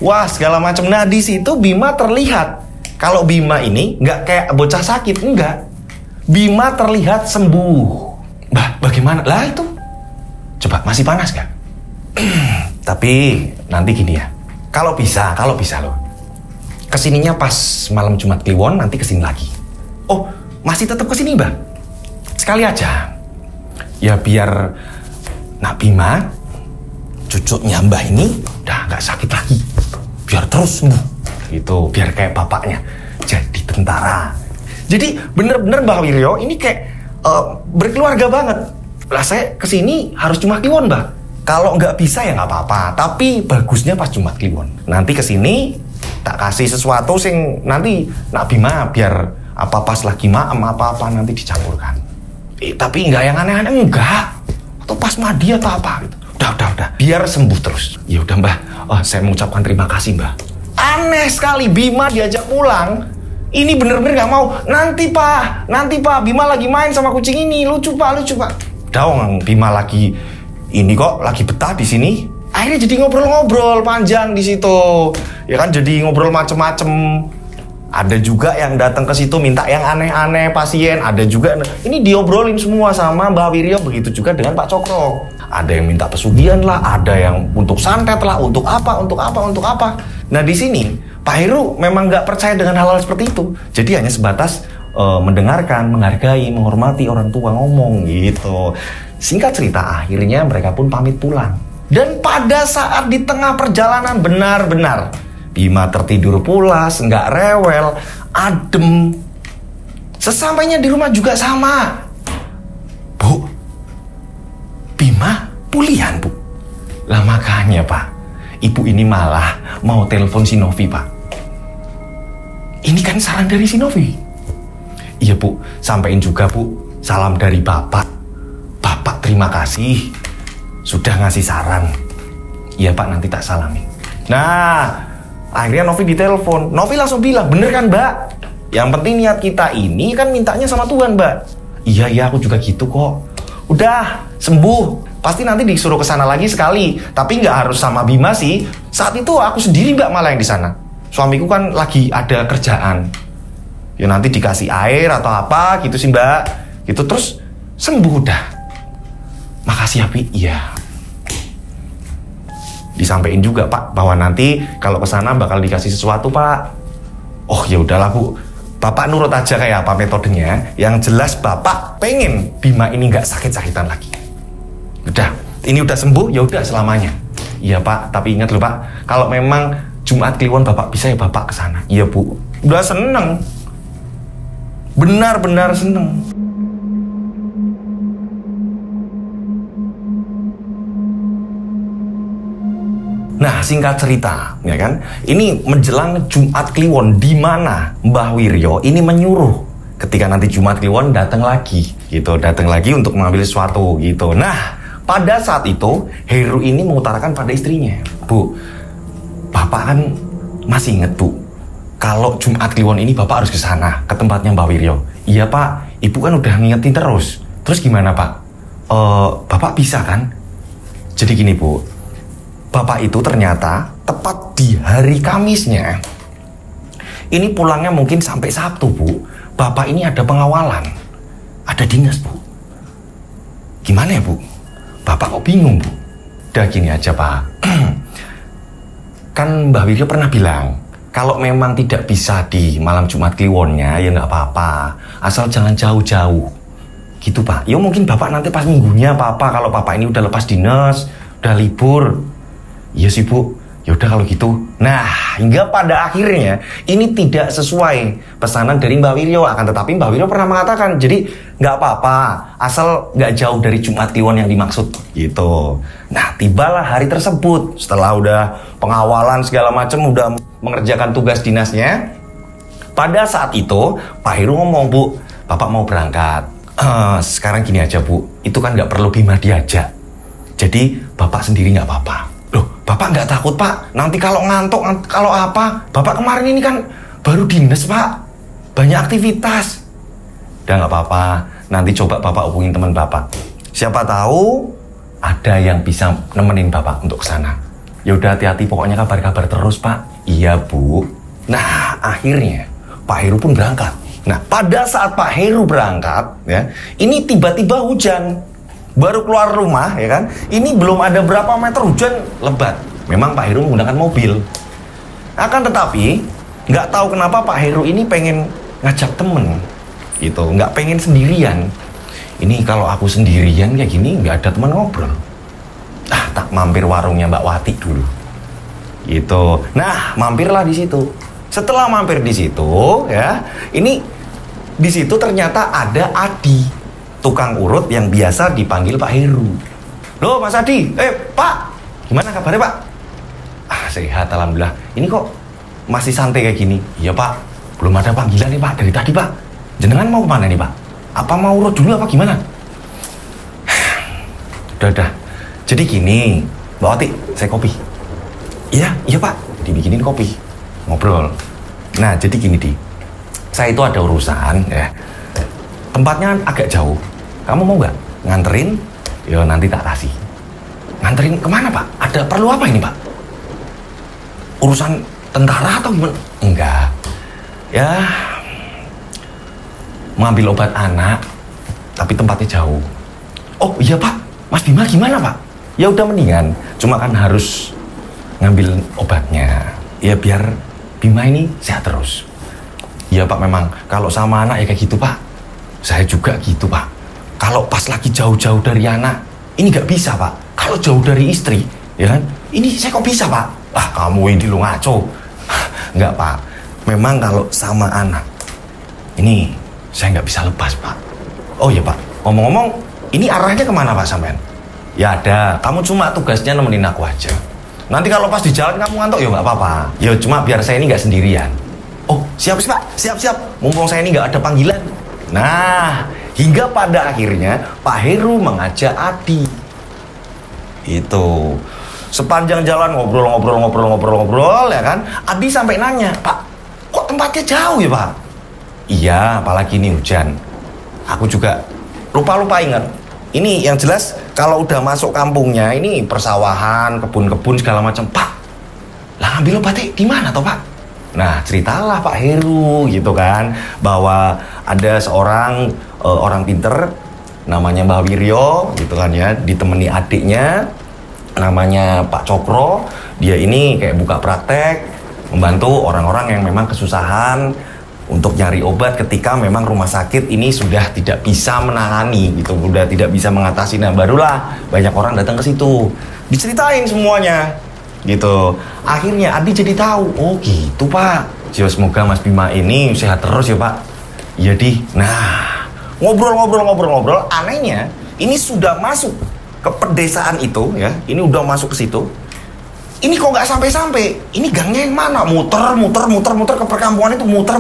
Wah, segala macam. Nah, di situ Bima terlihat. Kalau Bima ini nggak kayak bocah sakit, enggak. Bima terlihat sembuh. Bah, bagaimana? Lah itu. Coba, masih panas gak? Tapi nanti gini ya. Kalau bisa loh. Kesininya pas malam Jumat Kliwon, nanti kesini lagi. Oh, masih tetap kesini, Mbak? Sekali aja. Ya biar Nak Bima, cucunya Mbah ini udah gak sakit lagi. Biar terus sembuh. Gitu, biar kayak bapaknya jadi tentara. Jadi bener-bener Mbah Wiryo ini kayak berkeluarga banget. Lah saya kesini harus Jumat Kliwon Mbah. Kalau nggak bisa ya nggak apa-apa. Tapi bagusnya pas Jumat Kliwon. Nanti kesini tak kasih sesuatu sing nanti Nak Bima biar apa pas lagi maem apa-apa nanti dicampurkan. Tapi nggak yang aneh-aneh enggak. Atau pas mandi atau apa gitu. Udah. Biar sembuh terus. Ya udah Mbah. Saya mengucapkan terima kasih Mbah. Aneh sekali Bima diajak pulang. Ini bener-bener gak mau. Nanti pak, Bima lagi main sama kucing ini. Lucu pak. Dong, Bima lagi ini kok lagi betah di sini. Akhirnya jadi ngobrol-ngobrol panjang di situ. Ya kan jadi ngobrol macem-macem. Ada juga yang datang ke situ minta yang aneh-aneh pasien. Ada juga ini diobrolin semua sama Mbah Wiryo. Begitu juga dengan Pak Cokro. Ada yang minta pesugihan lah, ada yang untuk santet lah, untuk apa. Nah di sini Pak Heru memang nggak percaya dengan hal-hal seperti itu. Jadi hanya sebatas mendengarkan, menghargai, menghormati orang tua ngomong gitu. Singkat cerita, akhirnya mereka pun pamit pulang. Dan pada saat di tengah perjalanan benar-benar Bima tertidur pulas, nggak rewel, adem. Sesampainya di rumah juga sama. Bu, Bima pulihan Bu. Lah makanya Pak, Ibu ini malah mau telepon si Novi Pak. Ini kan saran dari si Novi. Iya Bu, sampaikan juga Bu, salam dari Bapak. Bapak terima kasih sudah ngasih saran. Iya Pak, nanti tak salami. Nah, akhirnya Novi ditelepon. Novi langsung bilang, bener kan Mbak? Yang penting niat kita ini kan mintanya sama Tuhan Mbak. Iya, aku juga gitu kok. Udah, sembuh. Pasti nanti disuruh ke sana lagi sekali. Tapi nggak harus sama Bima sih. Saat itu aku sendiri Mbak malah yang di sana. Suamiku kan lagi ada kerjaan. Ya nanti dikasih air atau apa gitu sih Mbak. Gitu terus sembuh udah. Makasih ya Pi. Iya. Disampaikan juga Pak bahwa nanti kalau ke sana bakal dikasih sesuatu Pak. Oh ya udahlah Bu. Bapak nurut aja kayak apa metodenya. Yang jelas Bapak pengen Bima ini nggak sakit-sakitan lagi. Udah, ini udah sembuh, ya udah selamanya. Iya Pak, tapi ingat loh Pak, kalau memang Jumat Kliwon Bapak bisa ya Bapak kesana. Iya Bu, udah seneng. Benar-benar seneng. Nah, singkat cerita, ya kan, ini menjelang Jumat Kliwon, di mana Mbah Wiryo ini menyuruh ketika nanti Jumat Kliwon datang lagi, gitu, datang lagi untuk mengambil sesuatu, gitu. Nah, pada saat itu Heru ini mengutarakan pada istrinya, Bu, Bapak kan masih inget Bu, kalau Jumat Kliwon ini Bapak harus ke sana, ke tempatnya Mbah Wiryo. Iya Pak, Ibu kan udah ngingetin terus. Terus gimana Pak? Bapak bisa kan? Jadi gini Bu, Bapak itu ternyata tepat di hari Kamisnya, ini pulangnya mungkin sampai Sabtu Bu, Bapak ini ada pengawalan, ada dinas Bu. Gimana ya Bu? Bapak kok bingung Bu? Udah gini aja Pak. Kan Mbah Wiryo pernah bilang, kalau memang tidak bisa di malam Jumat Kliwonnya ya nggak apa-apa, asal jangan jauh-jauh. Gitu Pak. Ya mungkin Bapak nanti pas minggunya apa-apa, kalau Bapak ini udah lepas dinas, udah libur. Iya sih Bu, yaudah kalau gitu. Nah, hingga pada akhirnya ini tidak sesuai pesanan dari Mbah Wiryo. Akan tetapi Mbah Wiryo pernah mengatakan, jadi nggak apa-apa, asal nggak jauh dari Jumat Kliwon yang dimaksud, gitu. Nah, tibalah hari tersebut. Setelah udah pengawalan segala macam, udah mengerjakan tugas dinasnya. Pada saat itu, Pak Heru ngomong, Bu, Bapak mau berangkat. Sekarang gini aja Bu, itu kan nggak perlu Bima diajak. Jadi Bapak sendiri nggak apa-apa. Loh, Bapak nggak takut Pak? Nanti kalau ngantuk, kalau apa? Bapak kemarin ini kan baru dinas Pak, banyak aktivitas. Udah nggak apa-apa, nanti coba Bapak hubungin teman Bapak. Siapa tahu ada yang bisa nemenin Bapak untuk kesana. Ya udah hati-hati, pokoknya kabar-kabar terus Pak. Iya Bu. Nah akhirnya Pak Heru pun berangkat. Nah pada saat Pak Heru berangkat, ya, ini tiba-tiba hujan. Baru keluar rumah, ya kan, ini belum ada berapa meter hujan lebat. Memang Pak Heru menggunakan mobil. Akan tetapi, nggak tahu kenapa Pak Heru ini pengen ngajak temen, gitu, nggak pengen sendirian. Ini kalau aku sendirian kayak gini, nggak ada teman ngobrol. Tak mampir warungnya Mbak Wati dulu. Gitu. Nah, mampirlah di situ. Setelah mampir di situ, ya, ini di situ ternyata ada Adi, tukang urut yang biasa dipanggil Pak Heru. Loh Mas Adi, Pak, gimana kabarnya Pak? Sehat alhamdulillah. Ini kok masih santai kayak gini? Iya Pak, belum ada panggilan nih Pak dari tadi Pak. Jenengan mau kemana nih Pak? Apa mau urut dulu apa gimana? Udah. Jadi gini, Mbak Wati, saya kopi. Iya Pak, dibikinin kopi. Ngobrol. Nah jadi gini Di, saya itu ada urusan ya. Tempatnya agak jauh. Kamu mau nggak nganterin? Ya nanti tak kasih. Nganterin kemana Pak? Ada perlu apa ini Pak? Urusan tentara atau gimana? Enggak. Ya, mengambil obat anak, tapi tempatnya jauh. Oh iya Pak, Mas Bima gimana Pak? Ya udah mendingan. Cuma kan harus ngambil obatnya. Ya biar Bima ini sehat terus. Iya Pak, memang kalau sama anak ya kayak gitu Pak. Saya juga gitu Pak. Kalau pas lagi jauh-jauh dari anak, ini nggak bisa Pak. Kalau jauh dari istri, ya kan? Ini saya kok bisa Pak? Kamu ini lu ngaco. Nggak Pak. Memang kalau sama anak, ini saya nggak bisa lepas Pak. Oh iya Pak. Ngomong-ngomong, ini arahnya kemana Pak sampean? Ya ada. Kamu cuma tugasnya nemenin aku aja. Nanti kalau pas di jalan kamu ngantuk ya nggak apa-apa. Ya cuma biar saya ini nggak sendirian. Oh siap Pak. Siap. Mumpung saya ini nggak ada panggilan. Nah, hingga pada akhirnya Pak Heru mengajak Adi. Itu. Sepanjang jalan ngobrol ya kan. Adi sampai nanya, Pak, kok tempatnya jauh ya Pak? Iya, apalagi ini hujan. Aku juga lupa ingat. Ini yang jelas kalau udah masuk kampungnya, ini persawahan, kebun-kebun segala macam. Pak, lah ngambil obatnya di mana toh Pak? Nah, ceritalah Pak Heru gitu kan, bahwa ada seorang orang pinter namanya Mbah Wiryo gitu kan ya, ditemani adiknya namanya Pak Cokro. Dia ini kayak buka praktek, membantu orang-orang yang memang kesusahan untuk nyari obat ketika memang rumah sakit ini sudah tidak bisa menangani gitu, sudah tidak bisa mengatasi. Nah, barulah banyak orang datang ke situ, diceritain semuanya gitu. Akhirnya Adi jadi tahu, oh gitu Pak. Ya, semoga Mas Bima ini sehat terus ya Pak. Iya Di. Nah, ngobrol. Anehnya ini sudah masuk ke pedesaan itu ya. Ini udah masuk ke situ. Ini kok nggak sampai-sampai. Ini gangnya yang mana? Muter ke perkampungan itu, muter.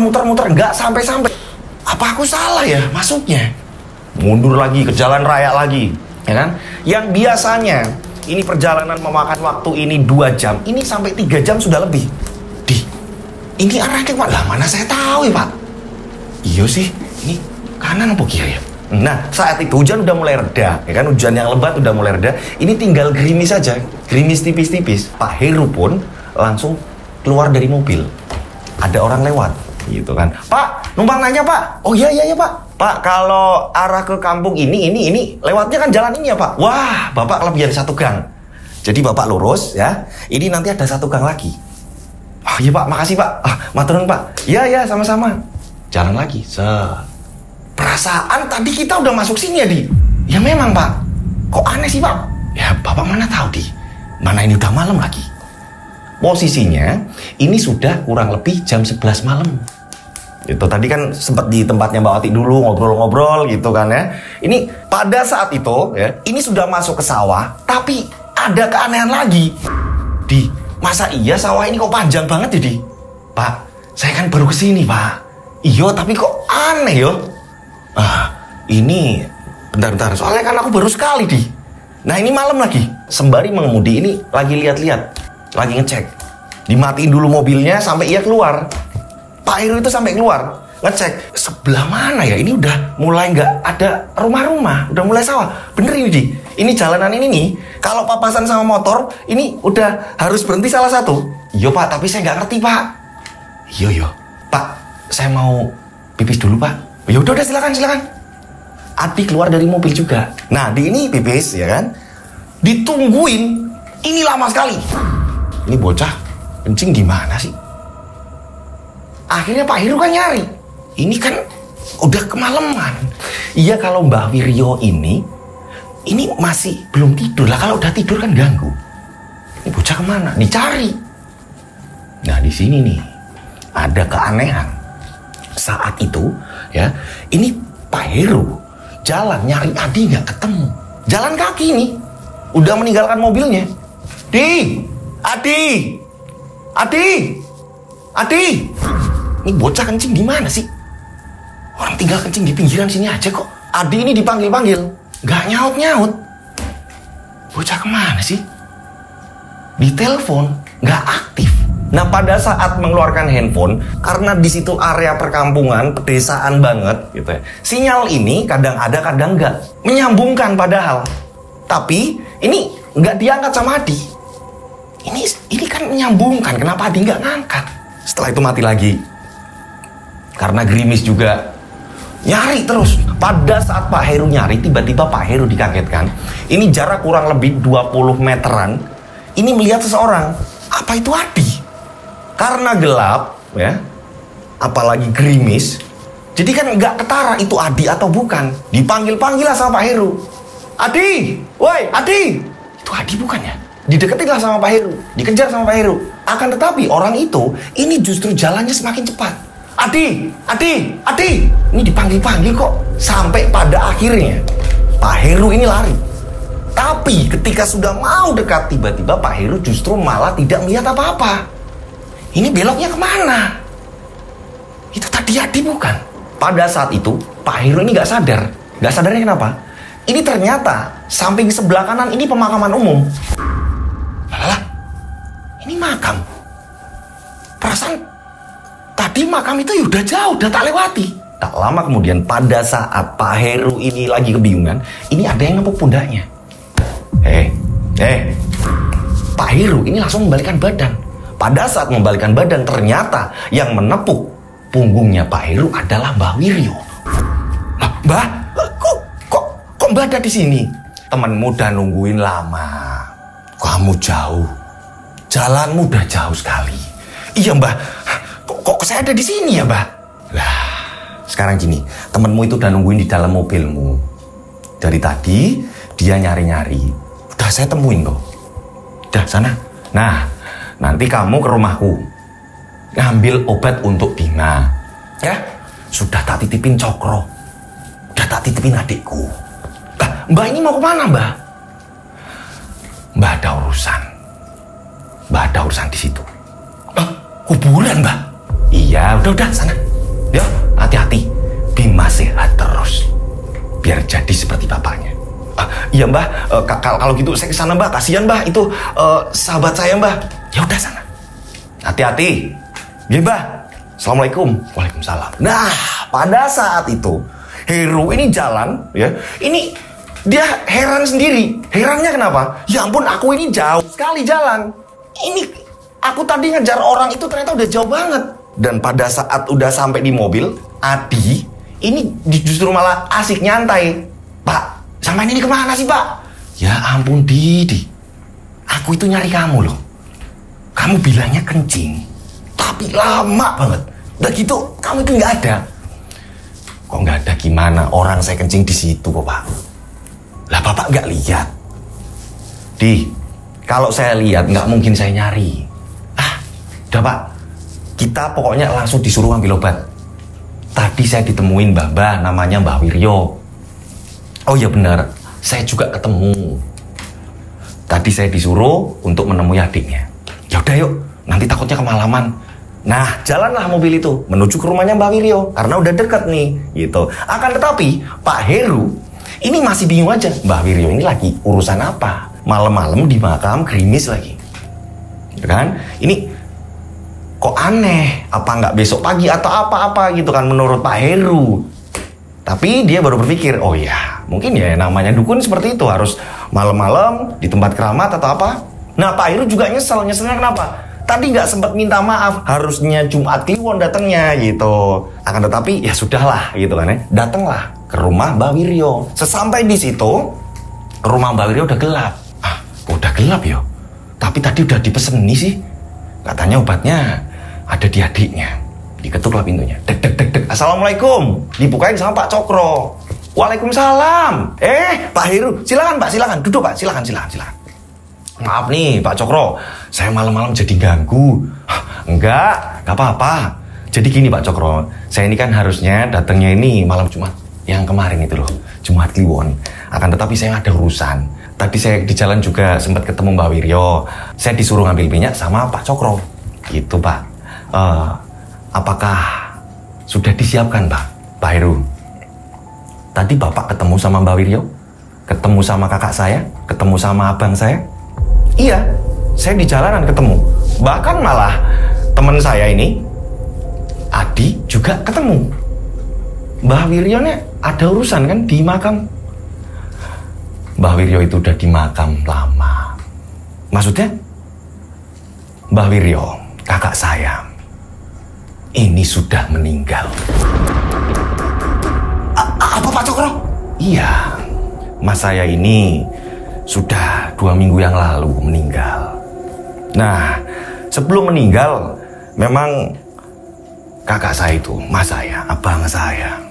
Nggak sampai-sampai. Apa aku salah ya masuknya? Mundur lagi ke jalan raya lagi, ya kan? Yang biasanya ini perjalanan memakan waktu ini 2 jam, ini sampai 3 jam sudah lebih. Di, ini arahnya Pak. Lah mana saya tahu ya Pak? Iya sih, ini kanan apa kiri ya? Nah, saat itu hujan udah mulai reda, ya kan? Hujan yang lebat udah mulai reda. Ini tinggal gerimis saja, gerimis tipis-tipis. Pak Heru pun langsung keluar dari mobil. Ada orang lewat, gitu kan? Pak, numpang nanya Pak. Oh iya Pak. Pak, kalau arah ke kampung ini lewatnya kan jalan ini ya Pak. Wah, Bapak kelebihan 1 gang. Jadi Bapak lurus ya. Ini nanti ada 1 gang lagi. Oh iya Pak, makasih Pak. Matur nuwun Pak. Iya, sama-sama. Jalan lagi. Perasaan tadi kita udah masuk sini ya Di. Ya memang Pak. Kok aneh sih Pak? Ya Bapak mana tahu Di. Mana ini udah malam lagi. Posisinya ini sudah kurang lebih jam 11 malam. Itu tadi kan sempat di tempatnya Mbak Wati dulu ngobrol gitu kan ya. Ini pada saat itu ya, ini sudah masuk ke sawah, tapi ada keanehan lagi. Di, masa iya sawah ini kok panjang banget ya Di? Pak, saya kan baru kesini Pak. Iya, tapi kok aneh yo. Ini bentar, soalnya kan aku baru sekali Di. Nah ini malam lagi, sembari mengemudi ini lagi lihat-lihat, lagi ngecek. Dimatiin dulu mobilnya sampai ia keluar. Pak Heru itu sampai keluar ngecek sebelah mana ya, ini udah mulai nggak ada rumah-rumah, udah mulai sawah. Bener ini Di, ini jalanan ini nih, kalau papasan sama motor ini udah harus berhenti salah satu. Iya Pak, tapi saya nggak ngerti Pak. Iya Pak, saya mau pipis dulu Pak. Ya udah silakan. Adi keluar dari mobil juga. Nah, di ini pipis ya kan. Ditungguin. Ini lama sekali. Ini bocah kencing gimana sih? Akhirnya Pak Heru kan nyari. Ini kan udah kemalaman. Iya, kalau Mbah Wiryo ini masih belum tidur lah. Kalau udah tidur kan ganggu. Ini bocah kemana? Dicari. Nah, di sini nih ada keanehan. Saat itu ya, ini Pak Heru jalan nyari Adi nggak ketemu. Jalan kaki nih, udah meninggalkan mobilnya. Adi, ini bocah kencing di mana sih? Orang tinggal kencing di pinggiran sini aja kok. Adi ini dipanggil-panggil, nggak nyaut. Bocah kemana sih? Ditelepon, nggak aktif. Nah, pada saat mengeluarkan handphone, karena di situ area perkampungan, pedesaan banget gitu ya. Sinyal ini kadang ada, kadang enggak. Menyambungkan padahal. Tapi ini enggak diangkat sama Adi. Ini kan menyambungkan, kenapa Adi enggak ngangkat? Setelah itu mati lagi. Karena gerimis juga. Nyari terus. Pada saat Pak Heru nyari, tiba-tiba Pak Heru dikagetkan. Ini jarak kurang lebih 20 meteran. Ini melihat seseorang. Apa itu Adi? Karena gelap ya, apalagi gerimis, jadi kan nggak ketara itu Adi atau bukan. Dipanggil-panggil lah sama Pak Heru. Adi, woi Adi, itu Adi bukan ya? Dideketin lah sama Pak Heru, dikejar sama Pak Heru. Akan tetapi orang itu ini justru jalannya semakin cepat. Adi, ini dipanggil-panggil kok. Sampai pada akhirnya Pak Heru ini lari. Tapi ketika sudah mau dekat, tiba-tiba Pak Heru justru malah tidak melihat apa-apa. Ini beloknya kemana? Itu tadi Adi bukan? Pada saat itu Pak Heru ini nggak sadar. Nggak sadarnya kenapa? ini ternyata samping sebelah kanan ini pemakaman umum. Lah, ini makam. Perasaan tadi makam itu udah jauh, udah tak lewati. Tak lama kemudian pada saat Pak Heru ini lagi kebingungan, ini ada yang nepuk pundaknya. Pak Heru ini langsung membalikkan badan. Pada saat membalikkan badan, ternyata yang menepuk punggungnya Pak Heru adalah Mbah Wiryo. Lah, Mbah, kok Mbah ada di sini? Temenmu udah nungguin lama. Kamu jauh. Jalanmu udah jauh sekali. Iya, Mbah. Kok saya ada di sini ya, Mbah? Lah, sekarang gini, temenmu itu udah nungguin di dalam mobilmu. Dari tadi dia nyari-nyari. Udah saya temuin loh. Udah sana. Nah, nanti kamu ke rumahku. Ngambil obat untuk Bima. Ya, sudah tak titipin Cokro. Udah tak titipin adikku. Lah, Mbah ini mau kemana, Mbah? Mbah ada urusan. Mbah ada urusan di situ. Kuburan, Mbah? Iya, udah sana. Ya, hati-hati. Bima sehat terus. Biar jadi seperti bapaknya. Iya, Mbah. Kalau gitu saya kesana, Mbah. Kasihan, Mbah. Itu sahabat saya, Mbah. Ya udah sana. Hati-hati. Ya, Mbah. Assalamualaikum. Waalaikumsalam. Nah, pada saat itu Heru ini jalan, ya. Ini dia heran sendiri. Herannya kenapa? Ya ampun, aku ini jauh sekali jalan. Ini aku tadi ngejar orang itu ternyata udah jauh banget. Dan pada saat udah sampai di mobil, Adi ini justru malah asik nyantai. Pak, sampai ini kemana sih, Pak? Ya ampun, Didi. Aku itu nyari kamu loh. Kamu bilangnya kencing, tapi lama banget. Udah gitu, kamu itu nggak ada. Kok nggak ada gimana? Orang saya kencing di situ kok, Pak. Lah, Bapak nggak lihat? Di, kalau saya lihat nggak mungkin saya nyari. Udah, Pak. Kita pokoknya langsung disuruh ambil obat. Tadi saya ditemuin Mbah namanya Mbah Wiryo. Oh iya benar, saya juga ketemu. Tadi saya disuruh untuk menemui adiknya. Ya udah yuk, nanti takutnya kemalaman. Nah, jalanlah mobil itu menuju ke rumahnya Mbah Wiryo karena udah dekat nih, gitu. Akan tetapi Pak Heru ini masih bingung aja. Mbah Wiryo ini lagi urusan apa? Malam-malam di makam gerimis lagi, gitu kan? Ini kok aneh, apa nggak besok pagi atau apa-apa gitu kan menurut Pak Heru. Tapi dia baru berpikir, oh ya mungkin ya namanya dukun seperti itu, harus malam-malam di tempat keramat atau apa. Nah, Pak Heru juga nyeselnya kenapa? Tadi nggak sempat minta maaf, harusnya Jumat Kliwon datangnya gitu. Akan tetapi ya sudahlah gitu kan ya, datanglah ke rumah Mbah Wiryo. Sesampai di situ, rumah Mbah Wiryo udah gelap. Udah gelap ya? Tapi tadi udah dipesen nih sih. Katanya obatnya ada di adiknya. Diketuklah pintunya. Dek. Assalamualaikum. Dibukain sama Pak Cokro. Waalaikumsalam. Pak Heru, silakan Pak, silakan. Duduk Pak, silakan. Maaf nih Pak Cokro, saya malam-malam jadi ganggu. Enggak apa-apa. Jadi gini Pak Cokro, saya ini kan harusnya datangnya ini malam Jumat yang kemarin itu loh, Jumat Kliwon. Akan tetapi saya ada urusan. Tadi saya di jalan juga sempat ketemu Mbah Wiryo. Saya disuruh ngambil minyak sama Pak Cokro. Gitu, Pak. Apakah sudah disiapkan, Pak Heru? Tadi Bapak ketemu sama Mbah Wiryo? Ketemu sama kakak saya? Ketemu sama abang saya? Iya, saya di jalanan ketemu. Bahkan malah teman saya ini, Adi, juga ketemu. Mbah Wiryo nih ada urusan kan di makam. Mbah Wiryo itu udah di makam lama. Maksudnya? Mbah Wiryo, kakak saya, ini sudah meninggal. Apa Pak Cokro? Iya, mas saya ini sudah 2 minggu yang lalu meninggal. Nah, sebelum meninggal, memang kakak saya itu, mas saya, abang saya,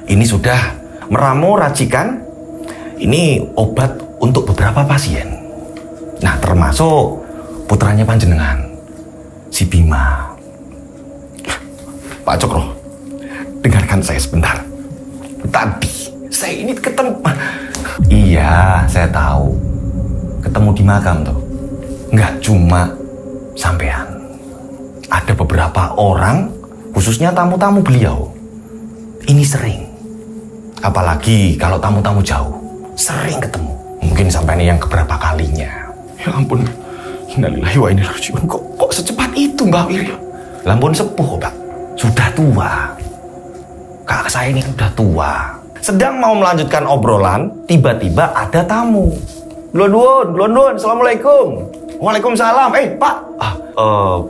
ini sudah meramu racikan ini obat untuk beberapa pasien. Nah, termasuk putranya panjenengan, si Bima. Pak Cokro, dengarkan saya sebentar. Tadi saya ini ketemu. Iya, saya tahu. Ketemu di makam tuh. Nggak cuma sampean. Ada beberapa orang, khususnya tamu-tamu beliau, ini sering Apalagi kalau tamu-tamu jauh, sering ketemu. Mungkin sampai ini yang keberapa kalinya. Ya ampun, innalillahi wa inna ilaihi raji'un. Kok secepat itu Mbak Wiryo? Lampun sepuh Pak, sudah tua. Kakak saya ini udah tua. Sedang mau melanjutkan obrolan, tiba-tiba ada tamu. London, assalamualaikum. Waalaikumsalam. Pak.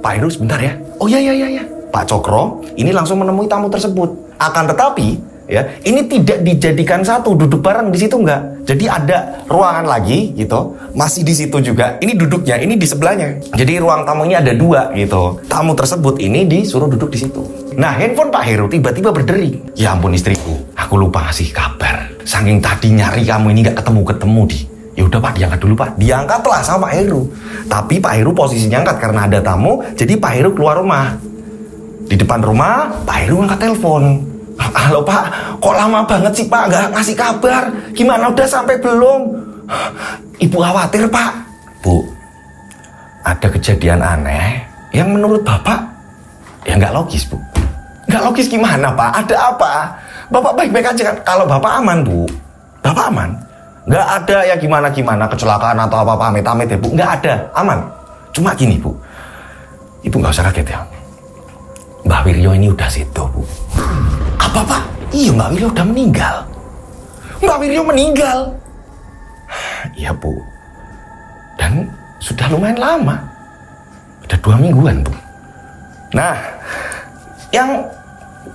Pak Heru sebentar ya. Oh iya. Pak Cokro ini langsung menemui tamu tersebut. Akan tetapi, ya, ini tidak dijadikan satu, duduk bareng di situ enggak. Jadi ada ruangan lagi gitu, masih di situ juga. Ini duduknya, ini di sebelahnya. Jadi ruang tamunya ada dua gitu. Tamu tersebut ini disuruh duduk di situ. Nah, handphone Pak Heru tiba-tiba berdering. Ya ampun istriku, aku lupa ngasih kabar. Saking tadi nyari kamu ini nggak ketemu di. Ya udah Pak, diangkat dulu Pak. Diangkatlah sama Pak Heru. Tapi Pak Heru posisinya angkat karena ada tamu. Jadi Pak Heru keluar rumah. Di depan rumah, Pak Heru angkat telepon. Halo Pak, kok lama banget sih Pak nggak ngasih kabar? Gimana, udah sampai belum? Ibu khawatir Pak. Bu, ada kejadian aneh yang menurut Bapak ya nggak logis Bu. Nggak logis gimana Pak? Ada apa? Bapak baik-baik aja kan? Kalau Bapak aman Bu, Bapak aman. Nggak ada ya gimana-gimana kecelakaan atau apa-apa amit-amit ya Bu. Nggak ada, aman. Cuma gini Bu, Ibu nggak usah kaget ya. Mbak Wiryo ini udah situ Bu. Apa Pak? Iya Mbak Wiryo udah meninggal. Mbak Wiryo meninggal. Iya Bu. Dan sudah lumayan lama. Udah 2 mingguan Bu. Nah, yang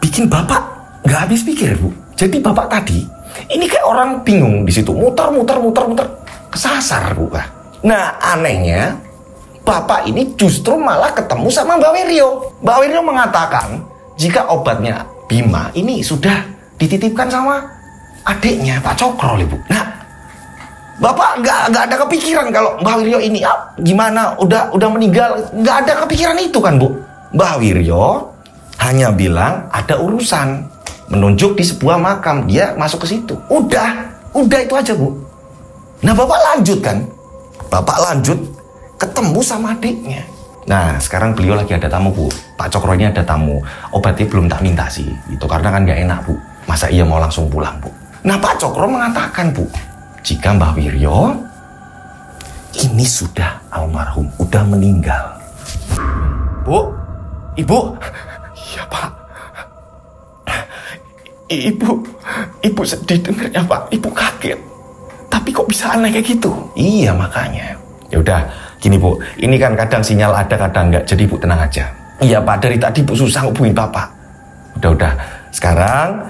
bikin Bapak nggak habis pikir Bu. Jadi Bapak tadi ini kayak orang bingung di situ, muter, kesasar Bu. Nah, anehnya Bapak ini justru malah ketemu sama Mbak Wiryo. Mbak Wiryo mengatakan jika obatnya Bima ini sudah dititipkan sama adiknya Pak Cokro, Bu. Nah, Bapak nggak ada kepikiran kalau Mbak Wiryo ini gimana udah meninggal, nggak ada kepikiran itu kan Bu. Mbak Wiryo hanya bilang ada urusan, menunjuk di sebuah makam, dia masuk ke situ. Udah itu aja Bu. Nah Bapak lanjut kan, ketemu sama adiknya. Nah sekarang beliau lagi ada tamu Bu. Pak Cokro ini ada tamu. Obatnya belum tak minta sih, itu karena kan nggak enak Bu. Masa iya mau langsung pulang Bu. Nah Pak Cokro mengatakan Bu, jika Mbak Wiryo ini sudah almarhum, udah meninggal. Bu, Ibu, iya Pak. Ibu sedih dengernya Pak. Ibu kaget. Tapi kok bisa aneh kayak gitu? Iya makanya. Ya udah, gini Bu. Ini kan kadang sinyal ada, kadang enggak. Jadi Bu tenang aja. Iya Pak, dari tadi Bu susah hubungin Bapak. Udah. Sekarang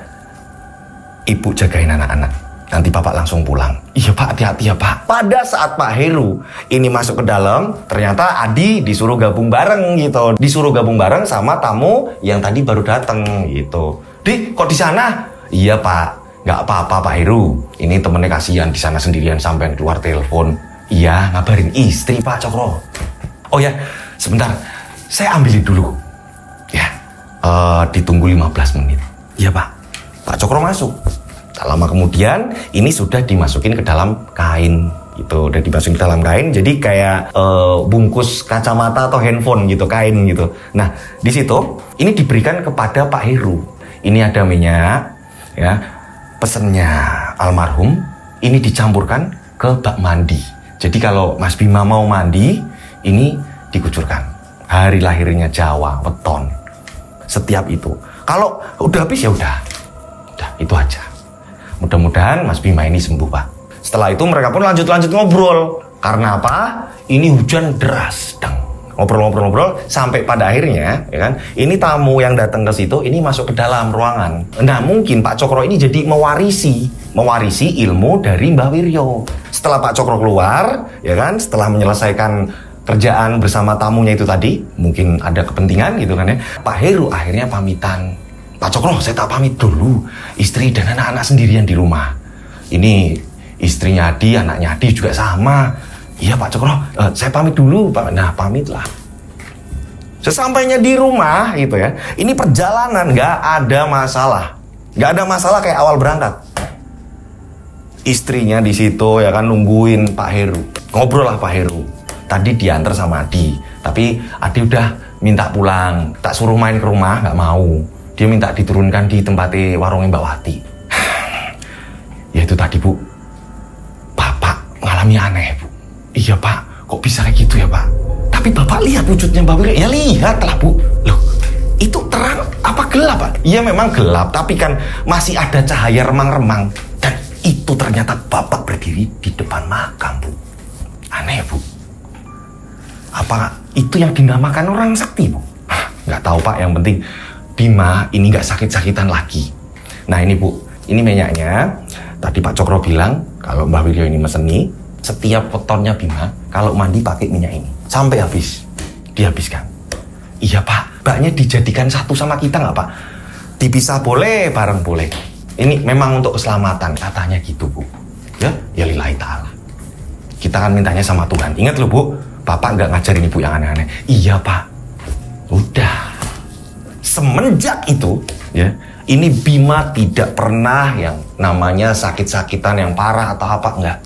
Ibu jagain anak-anak. Nanti Bapak langsung pulang. Iya Pak, hati-hati ya Pak. Pada saat Pak Heru ini masuk ke dalam, ternyata Adi disuruh gabung bareng gitu. Disuruh gabung bareng sama tamu yang tadi baru datang gitu. Di, kok di sana? Iya Pak, nggak apa-apa Pak Heru. Ini temennya kasihan di sana sendirian sampai keluar telepon. Iya, ngabarin istri Pak Cokro. Oh ya, sebentar. Saya ambilin dulu. Ya, ditunggu 15 menit. Iya Pak. Pak Cokro masuk. Tak lama kemudian, ini sudah dimasukin ke dalam kain. Gitu, udah dimasukin ke dalam kain. Jadi kayak bungkus kacamata atau handphone gitu, kain gitu. Nah, di situ ini diberikan kepada Pak Heru. Ini ada minyak, ya. Pesennya almarhum, ini dicampurkan ke bak mandi. Jadi kalau Mas Bima mau mandi, ini dikucurkan. Hari lahirnya Jawa, weton. Setiap itu. Kalau udah habis ya udah. Udah, itu aja. Mudah-mudahan Mas Bima ini sembuh, Pak. Setelah itu mereka pun lanjut ngobrol. Karena apa? Ini hujan deras, dang. Ngobrol sampai pada akhirnya, ya kan? Ini tamu yang datang ke situ, ini masuk ke dalam ruangan. Nah, mungkin Pak Cokro ini jadi mewarisi ilmu dari Mbah Wiryo. Setelah Pak Cokro keluar, ya kan? Setelah menyelesaikan kerjaan bersama tamunya itu tadi, mungkin ada kepentingan gitu kan ya. Pak Heru akhirnya pamitan. Pak Cokro, saya tak pamit dulu. Istri dan anak-anak sendirian di rumah. Ini istrinya Adi, anaknya Adi juga sama. Iya Pak Cokro, saya pamit dulu Pak. Nah pamitlah. Sesampainya di rumah gitu ya, ini perjalanan nggak ada masalah kayak awal berangkat. Istrinya di situ ya kan nungguin Pak Heru, ngobrol lah Pak Heru. Tadi diantar sama Adi, tapi Adi udah minta pulang, tak suruh main ke rumah nggak mau. Dia minta diturunkan di tempatnya warungnya Mbak Wati. Ya itu tadi Bu, Bapak ngalami aneh Bu. Iya Pak, kok bisa kayak gitu ya Pak? Tapi Bapak lihat wujudnya Mbak Wirya. Ya lihat lah Bu. Loh, itu terang apa gelap Pak? Iya memang gelap, tapi kan masih ada cahaya remang-remang. Dan itu ternyata Bapak berdiri di depan makam Bu. Aneh Bu. Apa itu yang dinamakan orang sakti Bu? Nggak tahu Pak, yang penting Bima ini nggak sakit-sakitan lagi. Nah ini Bu, ini minyaknya. Tadi Pak Cokro bilang kalau Mbak Wirya ini meseni, setiap wetonnya Bima kalau mandi pakai minyak ini sampai habis, dihabiskan. Iya Pak, baknya dijadikan satu sama kita nggak Pak? Dipisah boleh, bareng boleh. Ini memang untuk keselamatan, katanya gitu Bu. Ya lillahi ta'ala. Kita kan mintanya sama Tuhan. Ingat loh Bu, Bapak nggak ngajarin Ibu yang aneh-aneh. Iya Pak. Udah. Semenjak itu, ya, ini Bima tidak pernah yang namanya sakit-sakitan yang parah atau apa, enggak.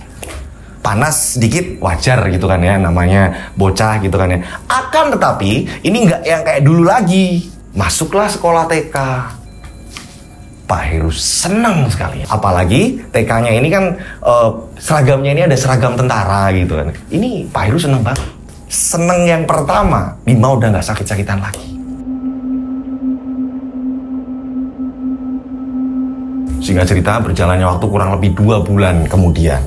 Panas sedikit wajar gitu kan ya, namanya bocah gitu kan ya. Akan tetapi ini enggak yang kayak dulu lagi. Masuklah sekolah TK. Pak Heru senang sekali. Apalagi TK-nya ini kan seragamnya ini ada seragam tentara gitu kan. Ini Pak Heru senang banget. Seneng yang pertama, Bima udah nggak sakit-sakitan lagi. Singkat cerita, berjalannya waktu kurang lebih 2 bulan kemudian.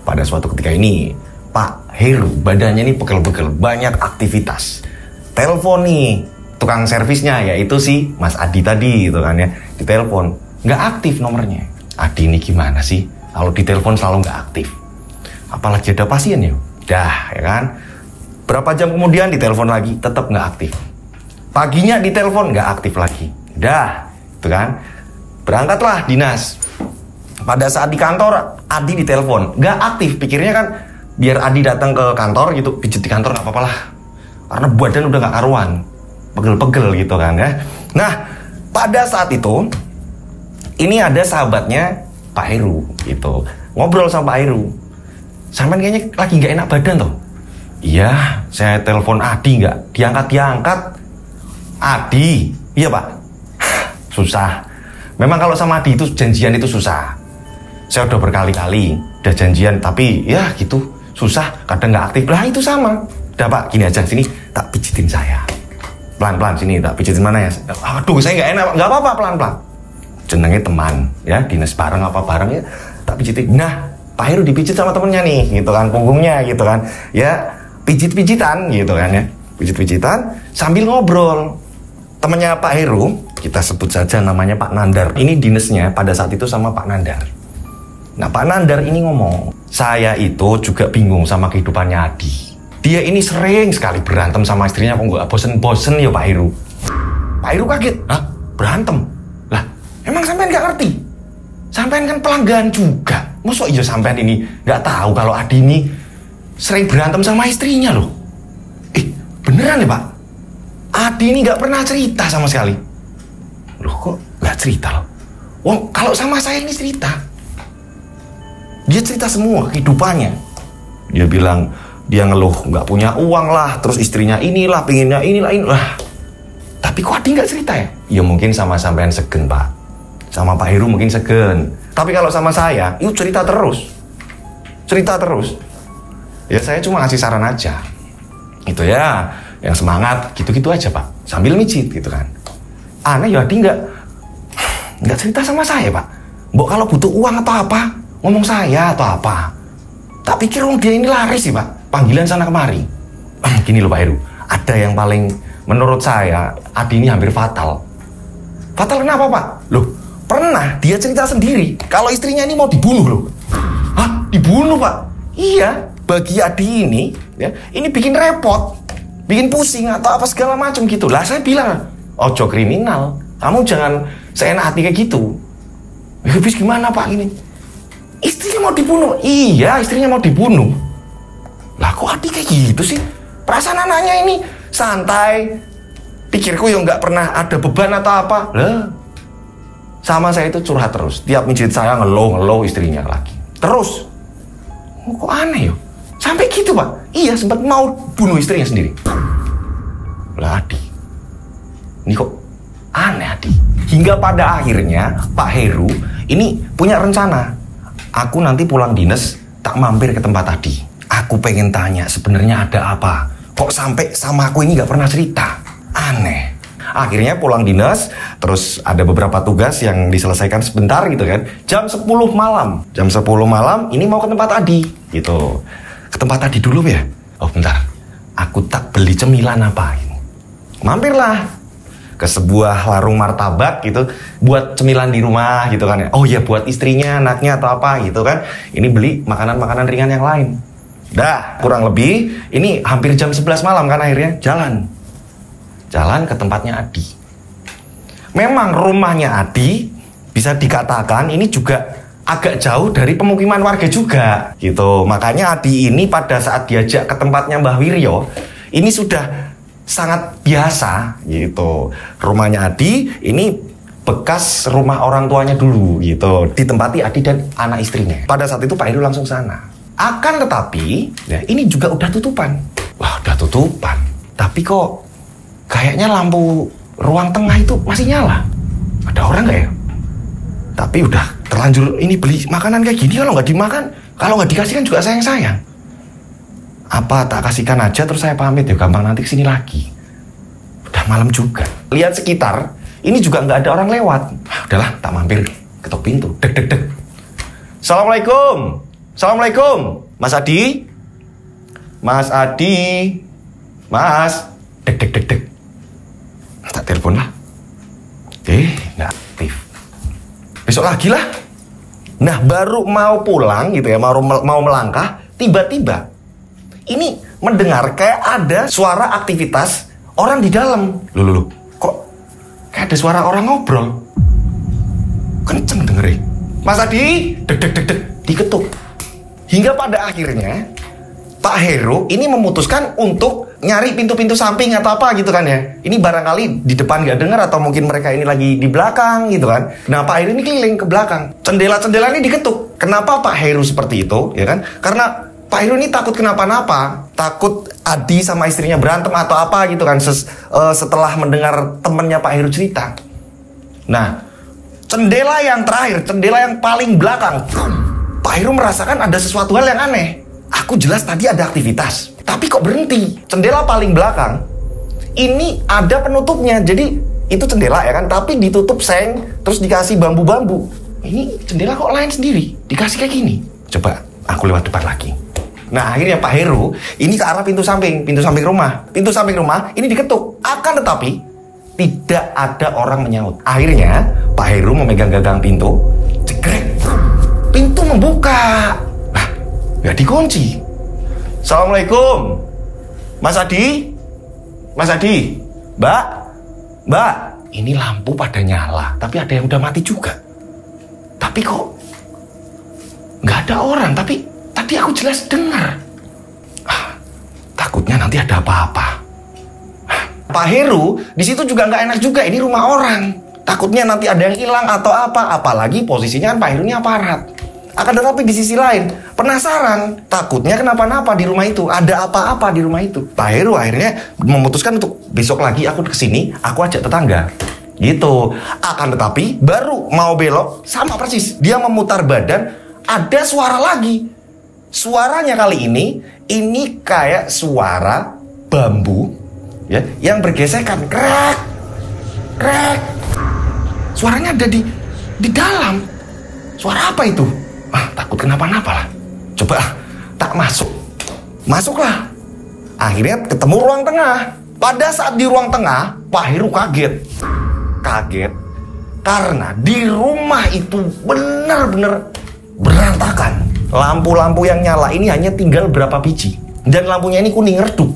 Pada suatu ketika ini, Pak Heru badannya ini pegel-pegel, banyak aktivitas. Telepon nih, tukang servisnya yaitu si Mas Adi tadi gitu kan ya. Ditelepon, nggak aktif nomornya. Adi ini gimana sih? Kalau ditelepon selalu nggak aktif. Apalagi ada pasien ya. Dah, ya kan? Berapa jam kemudian ditelepon lagi, tetap nggak aktif. Paginya ditelepon nggak aktif lagi. Dah, itu kan? Berangkatlah dinas. Pada saat di kantor, Adi ditelepon, nggak aktif. Pikirnya kan biar Adi datang ke kantor gitu, pijit di kantor nggak apa-apa lah. Karena badan udah nggak karuan, pegel-pegel gitu kan ya. Nah, pada saat itu, ini ada sahabatnya Pak Heru gitu, ngobrol sama Pak Heru. Sampean kayaknya lagi nggak enak badan tuh. Iya, saya telepon Adi nggak diangkat. Adi, iya Pak. Susah. Memang kalau sama Adi itu janjian itu susah. Saya udah berkali-kali udah janjian, tapi ya gitu susah, kadang nggak aktif. Lah itu sama. Udah Pak, gini aja, sini tak pijitin saya. Pelan-pelan sini tak pijitin mana ya. Aduh, saya nggak enak. Nggak apa-apa, pelan-pelan. Jenenge teman, ya dinas bareng apa bareng ya, tak pijitin. Nah, Pak Heru dipijit sama temennya nih, gitu kan, punggungnya gitu kan. Ya pijit-pijitan gitu kan ya, pijit-pijitan sambil ngobrol. Temennya Pak Heru, kita sebut saja namanya Pak Nandar. Ini dinasnya pada saat itu sama Pak Nandar. Nah Pak Nandar ini ngomong, saya itu juga bingung sama kehidupannya Adi. Dia ini sering sekali berantem sama istrinya, kok nggak bosen-bosen ya Pak Heru. Pak Heru kaget, hah? Berantem? Lah, emang sampean nggak ngerti? Sampean kan pelanggan juga. Masa iya sampean ini nggak tahu kalau Adi ini sering berantem sama istrinya loh? Beneran ya Pak? Adi ini nggak pernah cerita sama sekali. Loh kok nggak cerita loh? Wong kalau sama saya ini cerita. Dia cerita semua kehidupannya. Dia bilang dia ngeluh nggak punya uang lah, terus istrinya inilah, pinginnya inilah. Tapi kok Adi nggak cerita ya? Ya mungkin sama sampean segen Pak. Sama Pak Heru mungkin segen. Tapi kalau sama saya, itu cerita terus. Cerita terus. Ya saya cuma ngasih saran aja. Itu ya, yang semangat gitu-gitu aja Pak. Sambil mijit gitu kan. Aneh ya Adi nggak cerita sama saya Pak. Mbok kalau butuh uang atau apa, ngomong saya atau apa. Tak pikir dia ini laris sih Pak, panggilan sana kemari. Gini loh Pak Heru, ada yang paling menurut saya Adi ini hampir fatal. Fatal kenapa Pak? Loh, pernah dia cerita sendiri kalau istrinya ini mau dibunuh loh. Hah? Dibunuh Pak? Iya, bagi Adi ini ya, ini bikin repot, bikin pusing atau apa segala macam gitu. Lah saya bilang, ojo kriminal, kamu jangan seenak hati kayak gitu. Habis gimana Pak ini? Istrinya mau dibunuh. Iya, istrinya mau dibunuh. Lah kok Adi kayak gitu sih? Perasaan anaknya ini santai. Pikirku ya nggak pernah ada beban atau apa. Lah, sama saya itu curhat terus. Tiap mijit saya ngeluh istrinya lagi. Terus. Oh, kok aneh ya? Sampai gitu Pak. Iya, sempat mau bunuh istrinya sendiri. Lah Adi, ini kok aneh Adi. Hingga pada akhirnya Pak Heru ini punya rencana. Aku nanti pulang dinas tak mampir ke tempat tadi. Aku pengen tanya sebenarnya ada apa. Kok sampai sama aku ini nggak pernah cerita? Aneh. Akhirnya pulang dinas, terus ada beberapa tugas yang diselesaikan sebentar gitu kan. Jam 10 malam. Jam 10 malam ini mau ke tempat Adi gitu. Ke tempat Adi dulu ya. Oh bentar. Aku tak beli cemilan apa. Mampirlah ke sebuah warung martabak gitu, buat cemilan di rumah gitu kan ya. Oh ya buat istrinya, anaknya atau apa gitu kan. Ini beli makanan-makanan ringan yang lain. Dah kurang lebih ini hampir jam 11 malam kan akhirnya jalan ke tempatnya Adi. Memang rumahnya Adi bisa dikatakan ini juga agak jauh dari pemukiman warga juga gitu. Makanya Adi ini pada saat diajak ke tempatnya Mbah Wiryo ini sudah sangat biasa gitu. Rumahnya Adi ini bekas rumah orang tuanya dulu gitu, ditempati Adi dan anak istrinya. Pada saat itu Pak Heru langsung sana. Akan tetapi ya ini juga udah tutupan. Wah udah tutupan, tapi kok kayaknya lampu ruang tengah itu masih nyala. Ada orang nggak ya? Tapi udah terlanjur ini beli makanan kayak gini, kalau nggak dimakan, kalau nggak dikasihkan juga sayang-sayang. Apa tak kasihkan aja terus saya pamit ya, gampang nanti kesini lagi. Udah malam juga. Lihat sekitar, ini juga nggak ada orang lewat. Udahlah, tak mampir, ketok pintu. Dek dek dek. Assalamualaikum. Assalamualaikum. Mas Adi. Mas Adi. Mas. Dek dek dek dek. Tak telepon lah. Nggak aktif. Besok lagi lah. Nah baru mau pulang gitu ya, mau melangkah, tiba-tiba ini mendengar kayak ada suara aktivitas orang di dalam. Loh, kok kayak ada suara orang ngobrol? Kenceng dengerin. Mas Adi, dek dek dek dek, diketuk. Hingga pada akhirnya Pak Heru ini memutuskan untuk nyari pintu-pintu samping atau apa gitu kan ya. Ini barangkali di depan nggak dengar atau mungkin mereka ini lagi di belakang gitu kan. Nah Pak Heru ini keliling ke belakang. Jendela-jendela ini diketuk. Kenapa Pak Heru seperti itu ya kan? Karena Pak Heru ini takut kenapa-napa. Takut Adi sama istrinya berantem atau apa gitu kan. Setelah mendengar temennya Pak Heru cerita. Nah jendela yang terakhir, jendela yang paling belakang, Pak Heru merasakan ada sesuatu hal yang aneh. Aku jelas tadi ada aktivitas, tapi kok berhenti? Jendela paling belakang ini ada penutupnya, jadi itu jendela ya kan, tapi ditutup seng, terus dikasih bambu-bambu. Ini jendela kok lain sendiri, dikasih kayak gini. Coba aku lewat depan lagi. Nah akhirnya Pak Heru ini ke arah pintu samping rumah. Pintu samping rumah ini diketuk, akan tetapi tidak ada orang menyaut. Akhirnya Pak Heru memegang gagang pintu, cekrek, pintu membuka. Nggak dikunci. Assalamualaikum. Mas Adi. Mas Adi. Mbak. Ini lampu pada nyala, tapi ada yang udah mati juga. Tapi kok nggak ada orang, tapi tadi aku jelas dengar. Takutnya nanti ada apa-apa. Pak Heru di situ juga nggak enak juga, ini rumah orang. Takutnya nanti ada yang hilang atau apa, apalagi posisinya kan Pak Heru ini aparat. Akan tetapi di sisi lain penasaran, takutnya kenapa-napa di rumah itu, ada apa-apa di rumah itu. Pak Heru akhirnya memutuskan untuk besok lagi aku kesini, aku ajak tetangga gitu. Akan tetapi baru mau belok, sama persis dia memutar badan, ada suara lagi. Suaranya kali ini kayak suara bambu ya, yang bergesekan, krek krek. Suaranya ada di dalam. Suara apa itu? Takut kenapa-napa lah. Coba tak masuklah. Akhirnya ketemu ruang tengah. Pada saat di ruang tengah, Pak Heru kaget karena di rumah itu benar-benar berantakan. Lampu-lampu yang nyala ini hanya tinggal berapa biji, dan lampunya ini kuning redup.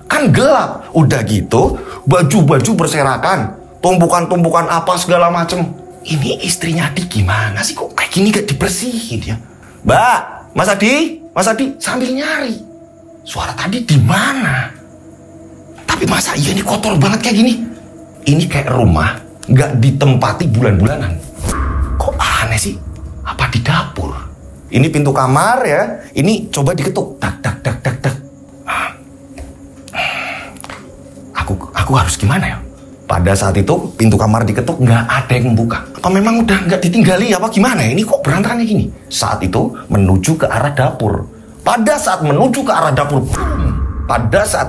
Kan gelap. Udah gitu baju-baju berserakan, tumpukan-tumpukan apa segala macem. Ini istrinya Adi gimana sih, kok kayak gini gak dibersihin ya? Mbak, Mas Adi sambil nyari. Suara tadi di mana? Tapi masa iya ini kotor banget kayak gini? Ini kayak rumah gak ditempati bulan-bulanan. Kok aneh sih? Apa di dapur? Ini pintu kamar ya. Ini coba diketuk. Tak. Aku harus gimana ya? Pada saat itu pintu kamar diketuk, nggak ada yang membuka. Apa memang udah nggak ditinggali apa gimana? Ini kok berantakan gini? Saat itu menuju ke arah dapur. Pada saat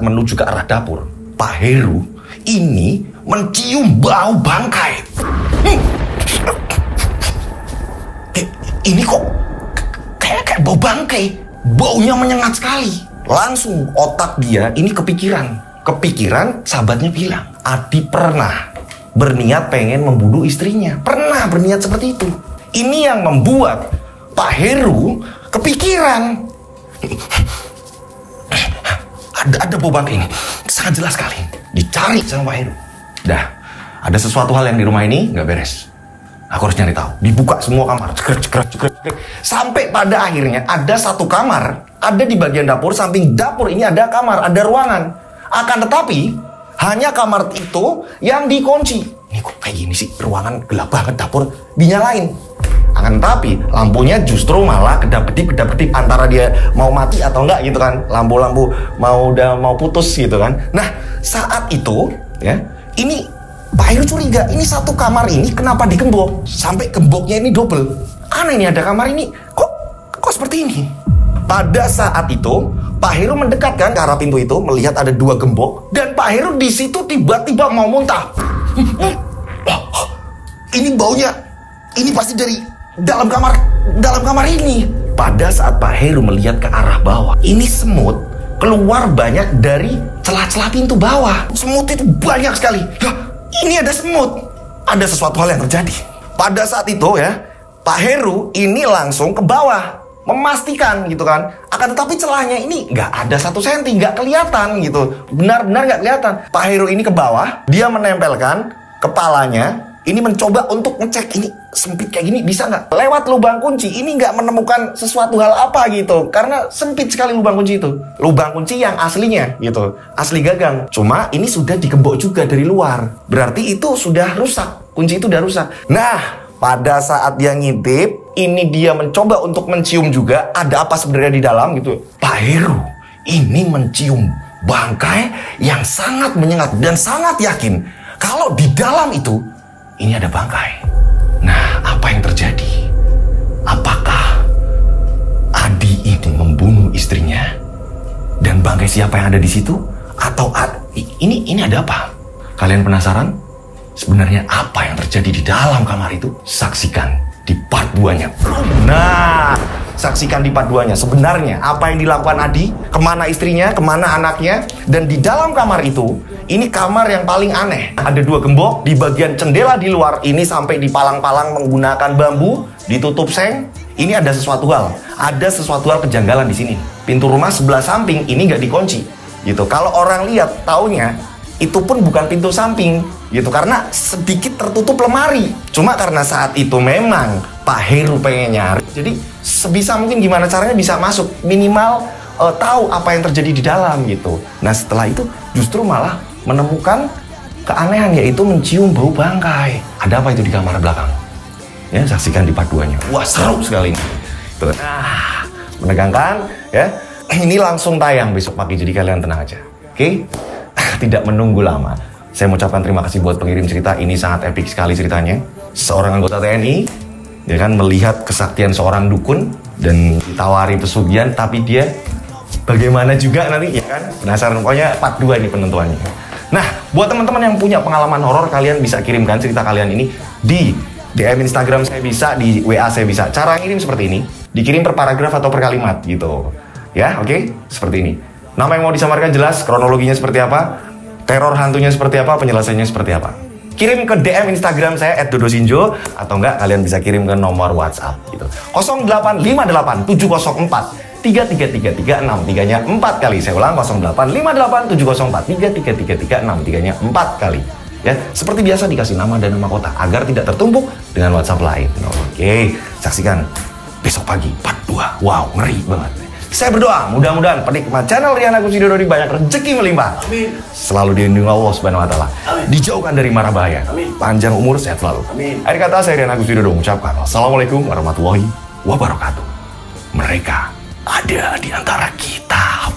menuju ke arah dapur, Pak Heru ini mencium bau bangkai. Ini kok kayak bau bangkai, baunya menyengat sekali. Langsung otak dia ini kepikiran sahabatnya bilang, Adi pernah berniat pengen membunuh istrinya, pernah berniat seperti itu. Ini yang membuat Pak Heru kepikiran. Ada bau bangkai ini, sangat jelas sekali. Dicari sama Pak Heru. Dah, ada sesuatu hal yang di rumah ini nggak beres. Aku harus nyari tahu. Dibuka semua kamar, cekrek. Sampai pada akhirnya ada satu kamar, ada di bagian dapur. Samping dapur ini ada kamar, ada ruangan. Akan tetapi hanya kamar itu yang dikunci. Ini kok kayak gini sih, ruangan gelap banget, dapur dinyalain. Akan tetapi lampunya justru malah kedap-kedip antara dia mau mati atau enggak gitu kan. Lampu-lampu mau putus gitu kan. Nah, saat itu ya, ini Pak Heru curiga, ini satu kamar ini kenapa digembok? Sampai gemboknya ini double. Aneh nih, ada kamar ini kok seperti ini. Pada saat itu Pak Heru mendekatkan ke arah pintu itu, melihat ada 2 gembok, dan Pak Heru di situ tiba-tiba mau muntah. Ini baunya, ini pasti dari dalam kamar ini. Pada saat Pak Heru melihat ke arah bawah, ini semut keluar banyak dari celah-celah pintu bawah. Semut itu banyak sekali. Ini ada semut. Ada sesuatu hal yang terjadi. Pada saat itu ya, Pak Heru ini langsung ke bawah, memastikan gitu kan. Akan tetapi celahnya ini nggak ada 1 senti, nggak kelihatan gitu. Benar-benar nggak kelihatan. Pak Heru ini ke bawah, dia menempelkan kepalanya. Ini mencoba untuk ngecek, ini sempit kayak gini bisa nggak? Lewat lubang kunci, ini nggak menemukan sesuatu hal apa gitu. Karena sempit sekali lubang kunci itu. Lubang kunci yang aslinya gitu, asli gagang. Cuma ini sudah digembok juga dari luar. Berarti itu sudah rusak, kunci itu udah rusak. Nah, pada saat dia ngintip, ini dia mencoba untuk mencium juga ada apa sebenarnya di dalam gitu. Pak Heru ini mencium bangkai yang sangat menyengat dan sangat yakin kalau di dalam itu ini ada bangkai. Nah, apa yang terjadi? Apakah Adi ini membunuh istrinya? Dan bangkai siapa yang ada di situ? Atau ini ada apa? Kalian penasaran? Sebenarnya apa yang terjadi di dalam kamar itu? Saksikan di part 2-nya. Nah, saksikan di part 2-nya. Sebenarnya apa yang dilakukan Adi, kemana istrinya, kemana anaknya, dan di dalam kamar itu, ini kamar yang paling aneh. Ada 2 gembok, di bagian jendela di luar ini sampai dipalang-palang menggunakan bambu, ditutup seng. Ini ada sesuatu hal. Ada sesuatu hal kejanggalan di sini. Pintu rumah sebelah samping ini nggak dikunci. Gitu. Kalau orang lihat, taunya itu pun bukan pintu samping gitu, karena sedikit tertutup lemari. Cuma karena saat itu memang Pak Heru pengen nyari, jadi sebisa mungkin gimana caranya bisa masuk, minimal tahu apa yang terjadi di dalam gitu. Nah, setelah itu justru malah menemukan keanehan, yaitu mencium bau bangkai. Ada apa itu di kamar belakang? Ya, saksikan di part 2-nya. Wah, seru sekali ini. Tuh. Nah, menegangkan ya. Ini langsung tayang besok pagi, jadi kalian tenang aja. Oke? Tidak menunggu lama. Saya mengucapkan terima kasih buat pengirim cerita. Ini sangat epik sekali ceritanya. Seorang anggota TNI, ya kan, melihat kesaktian seorang dukun dan ditawari pesugihan, tapi dia bagaimana juga nanti, ya kan? Penasaran, pokoknya part 2 ini penentuannya. Nah, buat teman-teman yang punya pengalaman horor, kalian bisa kirimkan cerita kalian ini di DM Instagram saya bisa, di WA saya bisa. Cara ngirim seperti ini, dikirim per paragraf atau per kalimat gitu. Ya, oke? Seperti ini. Nama yang mau disamarkan jelas, kronologinya seperti apa, teror hantunya seperti apa, penyelesaiannya seperti apa. Kirim ke DM Instagram saya @dodosinjo, atau enggak kalian bisa kirim ke nomor WhatsApp gitu. 085870433336, 3-nya 4 kali. Saya ulang, 085870433336, 3-nya 4 kali. Ya, seperti biasa dikasih nama dan nama kota agar tidak tertumpuk dengan WhatsApp lain. Oke, saksikan besok pagi part 2. Wow, ngeri banget. Saya berdoa, mudah-mudahan penikmat channel Rian Agus Widodori banyak rezeki melimpah. Amin. Selalu dilindungi Allah Subhanahu wa Ta'ala. Dijauhkan dari mara bahaya. Amin. Panjang umur, sehat selalu. Amin. Akhir kata, saya Rian Agus Widodori mengucapkan Assalamualaikum warahmatullahi wabarakatuh. Mereka ada di antara kita.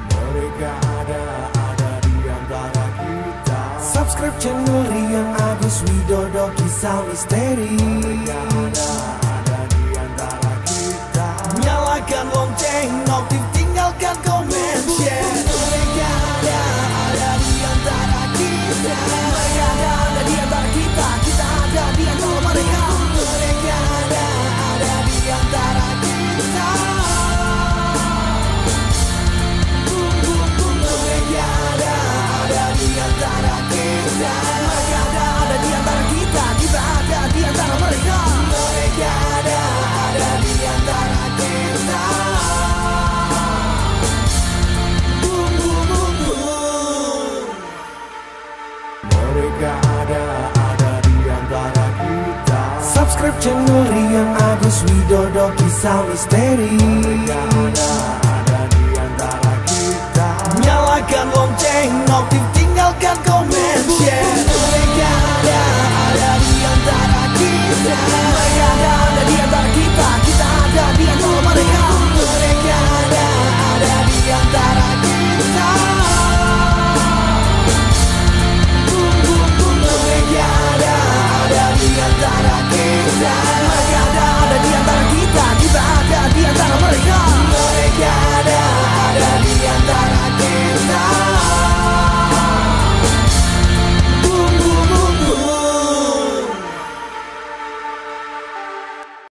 Mereka ada di antara kita. Subscribe channel Rian Agus Widodo, kisah misteri. Ada di antara kita. Nyalakan lonceng, notif, tinggalkan komen, share. Mereka ada di antara kita. Mereka ada di antara kita. Kita ada di antara mereka. Mereka ada di antara kita. Mereka ada di antara kita. Mereka ada di antara kita. Kita ada di antara mereka. Mereka ada di antara kita. Mereka ada di antara kita. Subscribe channel Rian Agus Widodo, kisah misteri. Mereka ada di antara kita. Nyalakan lonceng, notif, tinggalkan komen, share.